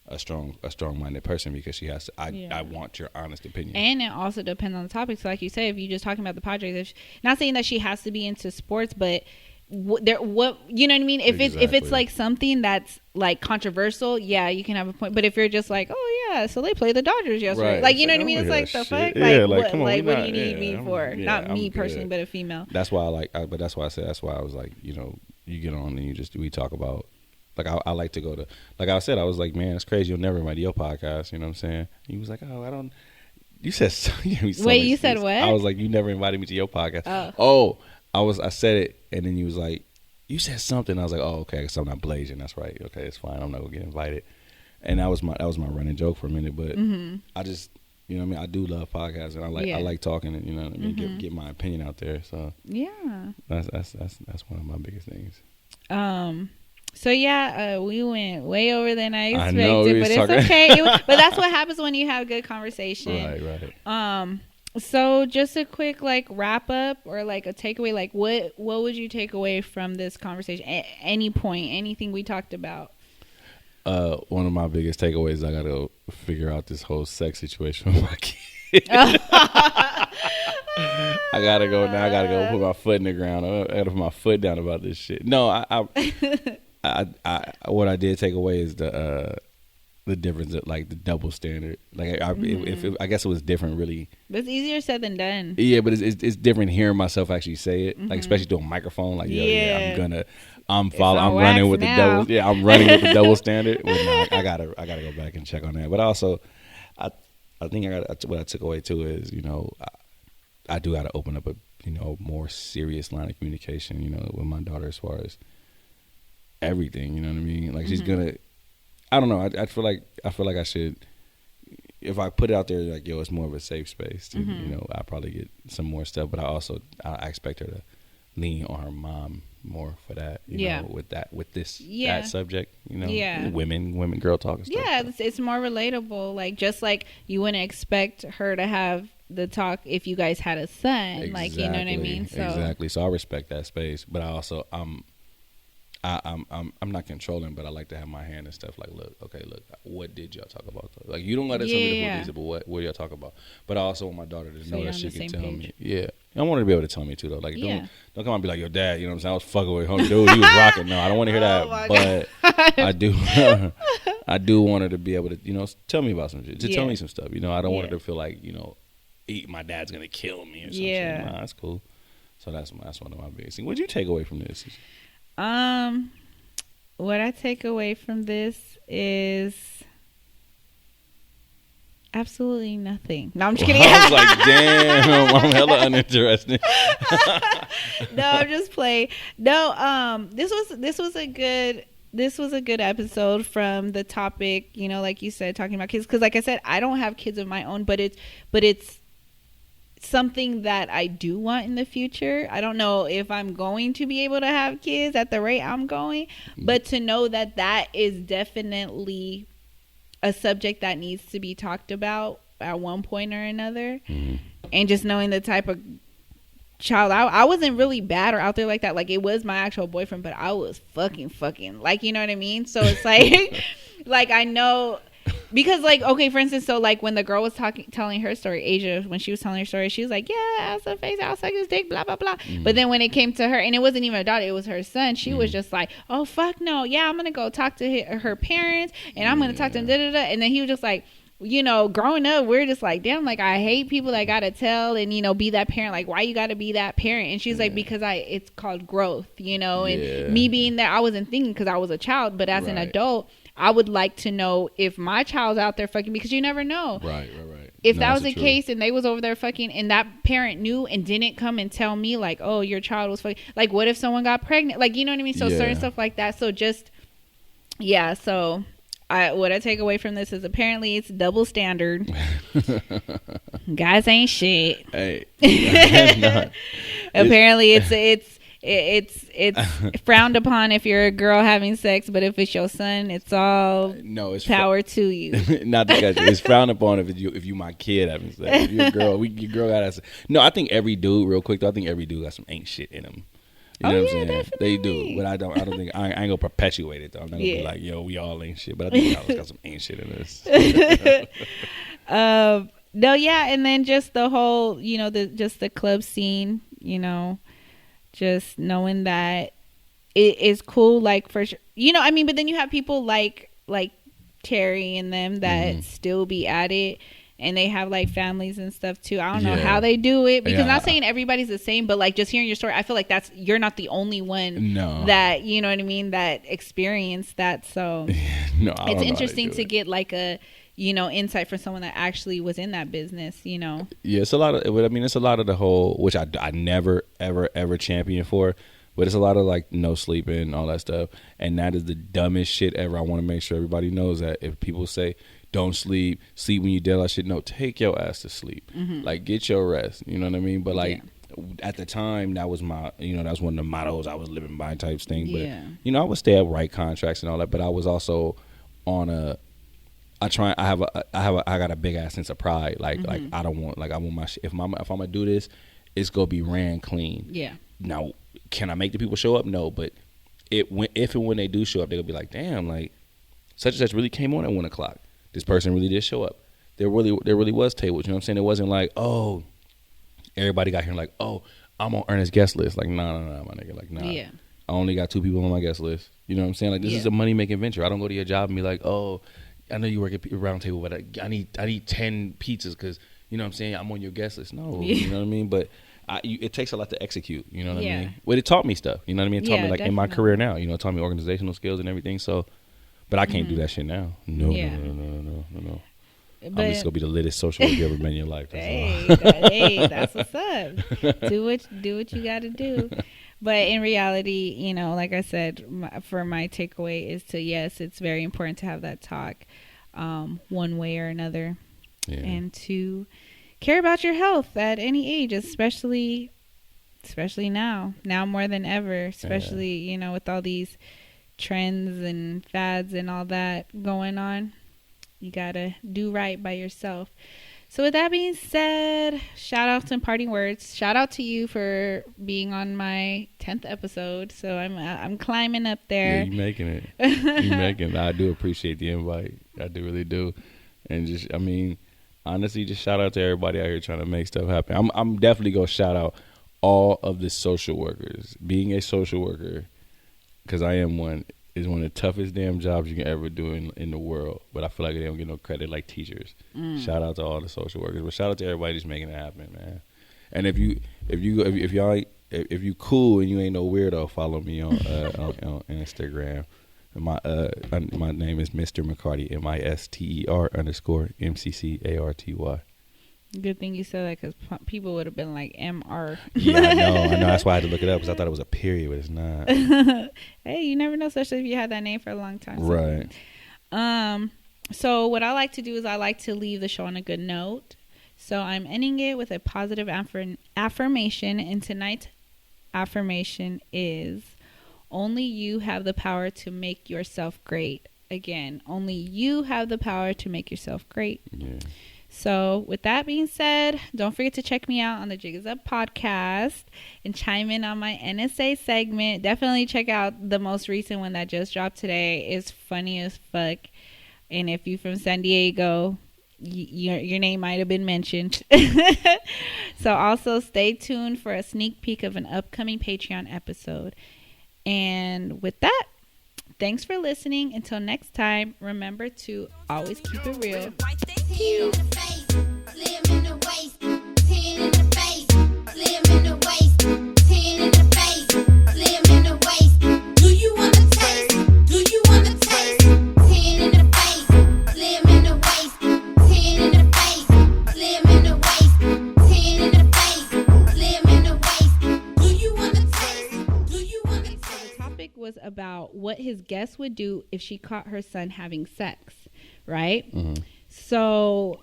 a strong-minded person because she has to. I want your honest opinion. And it also depends on the topic. So like you say, if you're just talking about the Padres, not saying that she has to be into sports, but what you know what I mean? If it's like something that's like controversial, yeah, you can have a point. But if you're just like, oh yeah, so they played the Dodgers yesterday, Right. like you know what I I mean? don't It's wanna like hear the that fuck, shit. Yeah, like come on, what do not- you need yeah, me I'm- for? yeah, Not I'm me good. personally, but a female. That's why but that's why I said that's why I was like, you know, you get on and we talk about, like, I like to go to, like I said, I was like, man, it's crazy you'll never invite your podcast, you know what I'm saying? He was like, oh, I don't. You said Wait, you said what? I was like, you never invited me to your podcast. Oh. I said it, and then you was like, you said something. I was like, oh, okay, so I'm not blazing. That's right. Okay, it's fine. I'm not gonna get invited. And that was my running joke for a minute, but I just, you know what I mean? I do love podcasts, and I like talking, and you know what I mean, get my opinion out there. So Yeah. that's one of my biggest things. So yeah, we went way over than I I expected, know, we but was it's talking- okay. But that's what happens when you have good conversation. Right. So just a quick like wrap up or like a takeaway. Like what would you take away from this conversation? At any point, anything we talked about. One of my biggest takeaways, I gotta figure out this whole sex situation with my kid. I gotta go now. I gotta go put my foot in the ground. I gotta put my foot down about this shit. No, I what I did take away is the difference, like the double standard. Like I guess it was different, really. But it's easier said than done. Yeah, but it's different hearing myself actually say it, like especially through a microphone. Like I'm running with the double. Yeah, I'm running with the double standard. Well, no, I gotta go back and check on that. But also, I think what I took away too is, you know, I do got to open up a, you know, more serious line of communication, you know, with my daughter as far as everything. You know what I mean? Like she's gonna. I don't know. I feel like I should, if I put it out there, like, yo, it's more of a safe space. To, you know, I'll probably get some more stuff. But I expect her to lean on her mom more for that. You know, with that subject. You know, women, girl talk and stuff. Yeah, it's more relatable. Like just like you wouldn't expect her to have the talk if you guys had a son. Exactly, like you know what I mean. So exactly. So I respect that space, but I also I'm not controlling, but I like to have my hand and stuff. Like, look, what did y'all talk about? Like, you don't let us tell me the police, but what y'all talk about? But I also want my daughter to know that she can tell me. Yeah, I want her to be able to tell me too, though. Like, don't come and be like, your dad. You know what I'm saying? I was fucking with him, dude. He was rocking. No, I don't want to hear that. But I do, I do want her to be able to, you know, tell me about some shit. To tell me some stuff. You know, I don't want her to feel like, you know, my dad's gonna kill me or something. Yeah, nah, that's cool. So that's one of my biggest things. What'd you take away from this? What I take away from this is absolutely nothing. No, I'm just kidding. I was like, damn, I'm hella uninterested. No, I'm just playing. No, this was a good episode from the topic, you know, like you said, talking about kids. Because like I said, I don't have kids of my own, but it's something that I do want in the future. I don't know if I'm going to be able to have kids at the rate I'm going, but to know that is definitely a subject that needs to be talked about at one point or another. And just knowing the type of child I wasn't really bad or out there like that. Like, it was my actual boyfriend, but I was fucking like, you know what I mean? So it's like like I know. Because, like, okay, for instance, so, like, when the girl was telling her story, Asia, when she was telling her story, she was like, yeah, ass her face, I'll suck his dick, blah, blah, blah. But then when it came to her, and it wasn't even a daughter, it was her son, she was just like, oh, fuck no, yeah, I'm going to go talk to her parents, and I'm going to talk to them, da-da-da. And then he was just like, growing up, we're just like, damn, like, I hate people that gotta tell and, be that parent. Like, why you gotta be that parent? And she's like, because it's called growth, and me being there, I wasn't thinking because I was a child, but as an adult, I would like to know if my child's out there fucking, because you never know. Right. If that was the case and they was over there fucking and that parent knew and didn't come and tell me, like, oh, your child was fucking, like, what if someone got pregnant? Like, you know what I mean? So certain stuff like that. So just, so what I take away from this is apparently it's double standard. Guys ain't shit. Hey, apparently it's frowned upon if you're a girl having sex, but if it's your son, it's all it's power to you. Not to cut you. It's frowned upon if you my kid having sex. If you're a girl, your girl got sex. No, I think every dude, real quick though, I think every dude got some ain't shit in him. You know what I'm saying? Definitely. They do, but I don't think I ain't gonna perpetuate it though. I'm not gonna be like, yo, we all ain't shit, but I think y'all got some ain't shit in us. No, and then just the whole, just the club scene, just knowing that it is cool, like, for sure, but then you have people like Terry and them that still be at it. And they have like families and stuff too. I don't know how they do it, because not saying everybody's the same, but like just hearing your story, I feel like you're not the only one that, you know what I mean, that experienced that. So it's interesting to get like a, insight from someone that actually was in that business, Yeah, it's a lot of, it's a lot of the whole, which I never, ever champion for, but it's a lot of like no sleeping, all that stuff. And that is the dumbest shit ever. I want to make sure everybody knows that if people say, don't sleep when you dead, that shit. No, take your ass to sleep. Like, get your rest. You know what I mean? But like at the time, that was my, that was one of the mottos I was living by type thing. But I would stay up, write contracts and all that. But I was also on I got a big ass sense of pride. Like I want my shit. If I'm gonna do this, it's gonna be ran clean. Yeah. Now, can I make the people show up? No, but if and when they do show up, they're gonna be like, damn, like such and such really came on at 1:00. This person really did show up. There really was tables. You know what I'm saying? It wasn't like, oh, everybody got here and like, oh, I'm on Ernest's guest list. Like, nah, my nigga. Like, nah. Yeah. I only got 2 people on my guest list. You know what I'm saying? Like, this is a money making venture. I don't go to your job and be like, oh, I know you work at Round Table, but I need 10 pizzas because, you know what I'm saying, I'm on your guest list. No, you know what I mean? But it takes a lot to execute. You know what I mean? Well, it taught me stuff. You know what I mean? It taught me, like, definitely. In my career now. It taught me organizational skills and everything. So. But I can't do that shit now. No. But, I'm just gonna be the littest social worker you ever been in your life. Hey, that's what's up. Do what you got to do. But in reality, like I said, for my takeaway is yes, it's very important to have that talk, one way or another, and to care about your health at any age, especially now more than ever, especially with all these trends and fads and all that going on. You gotta do right by yourself. So with that being said, shout out to parting words. Shout out to you for being on my 10th episode. So I'm climbing up there. Yeah, you making it. You making it. I do appreciate the invite. I do, really do. And just, honestly, just shout out to everybody out here trying to make stuff happen. I'm definitely gonna shout out all of the social workers. Being a social worker, because I am one, is one of the toughest damn jobs you can ever do in the world. But I feel like they don't get no credit like teachers. Shout out to all the social workers, but shout out to everybody just making it happen, man. And if you cool and you ain't no weirdo, follow me on Instagram. My name is Mr. McCarty, MISTER_MCCARTY. Good thing you said that, because people would have been like MR. Yeah, I know. That's why I had to look it up, because I thought it was a period, but it's not. Hey, you never know, especially if you had that name for a long time. Right. So what I like to do is I like to leave the show on a good note. So I'm ending it with a positive affirmation, and tonight's affirmation is, only you have the power to make yourself great. Again, only you have the power to make yourself great. Yeah. So with that being said, don't forget to check me out on the Jig Is Up podcast and chime in on my NSA segment. Definitely check out the most recent one that just dropped today. It's funny as fuck. And if you're from San Diego, your name might have been mentioned. So also stay tuned for a sneak peek of an upcoming Patreon episode. And with that, Thanks for listening. Until next time, remember to always keep it real. Ten in the face, slim in the waist. 10 in the face, slim in the waist. 10 in the face, slim in the waist. Do you wanna taste? Do you wanna taste? 10 in the face, slim in the waist. 10 in the face, slim in the waist. 10 in the face, slim in the waist. Do you wanna taste? Do you wanna taste? The topic was about what his guest would do if she caught her son having sex, right? Mm-hmm. So,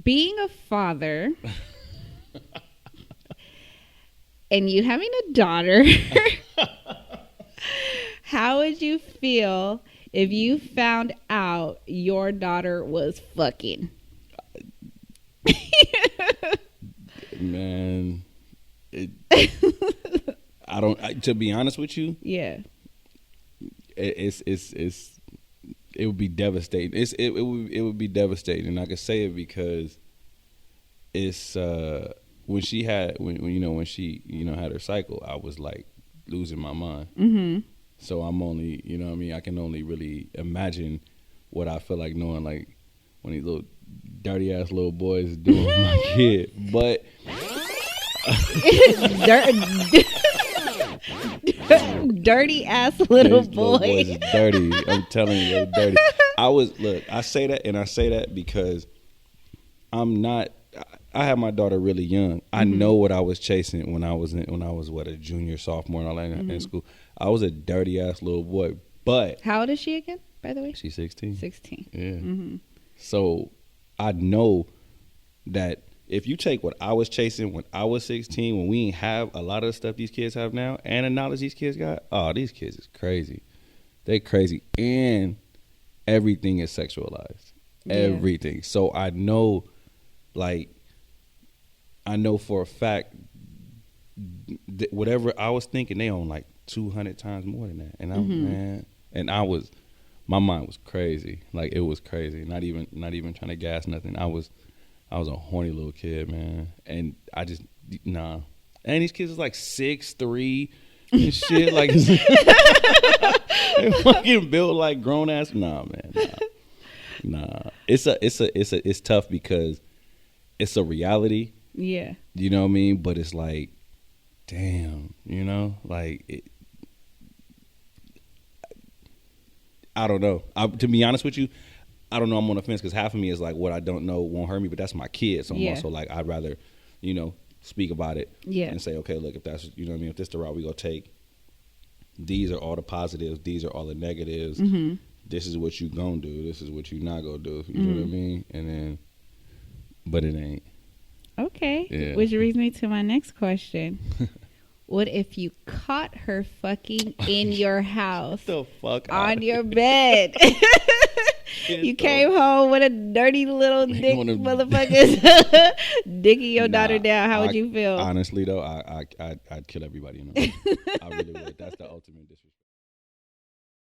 being a father and you having a daughter, how would you feel if you found out your daughter was fucking? Man, to be honest with you, Yeah. it would be devastating. It would be devastating. And I can say it because it's when she had her cycle, I was like losing my mind. Mm-hmm. So I'm only, you know what I mean, I can only really imagine what I feel like knowing like when these little dirty ass little boys doing with my kid. But Dirty ass little these little boys boy. is dirty. I'm telling you, they're dirty. I say that, and I say that because I had my daughter really young. I know what I was chasing when I was a junior, sophomore, and all that in school. I was a dirty ass little boy. But How old is she again, by the way? she's 16. 16. Yeah. Mm-hmm. So I know that if you take what I was chasing when I was 16, when we ain't have a lot of the stuff these kids have now, and the knowledge these kids got, these kids is crazy. They crazy, and everything is sexualized. Yeah. Everything. So I know for a fact that whatever I was thinking, they own like 200 times more than that. And my mind was crazy. Like, it was crazy. Not even trying to gas nothing. I was a horny little kid, man. And I just, nah. And these kids is like 6'3" and shit. Like, they fucking built like grown ass. Nah, man. Nah. It's tough because it's a reality. Yeah. You know what I mean? But it's like, damn, you know? Like, I don't know. To be honest with you, I don't know. I'm on the fence because half of me is like, what I don't know won't hurt me, but that's my kid. So I'm also like, I'd rather, speak about it and say, okay, look, if that's, if this the route we go take, these are all the positives, these are all the negatives. Mm-hmm. This is what you gonna do. This is what you not gonna do. You know what I mean? And then, but it ain't. Okay. Yeah. Which brings me to my next question. What if you caught her fucking in your house? The fuck on your bed? You came home with a dirty little dick motherfuckers digging your daughter down. How would you feel? Honestly, though, I'd kill everybody in the room. I really would. That's the ultimate disrespect.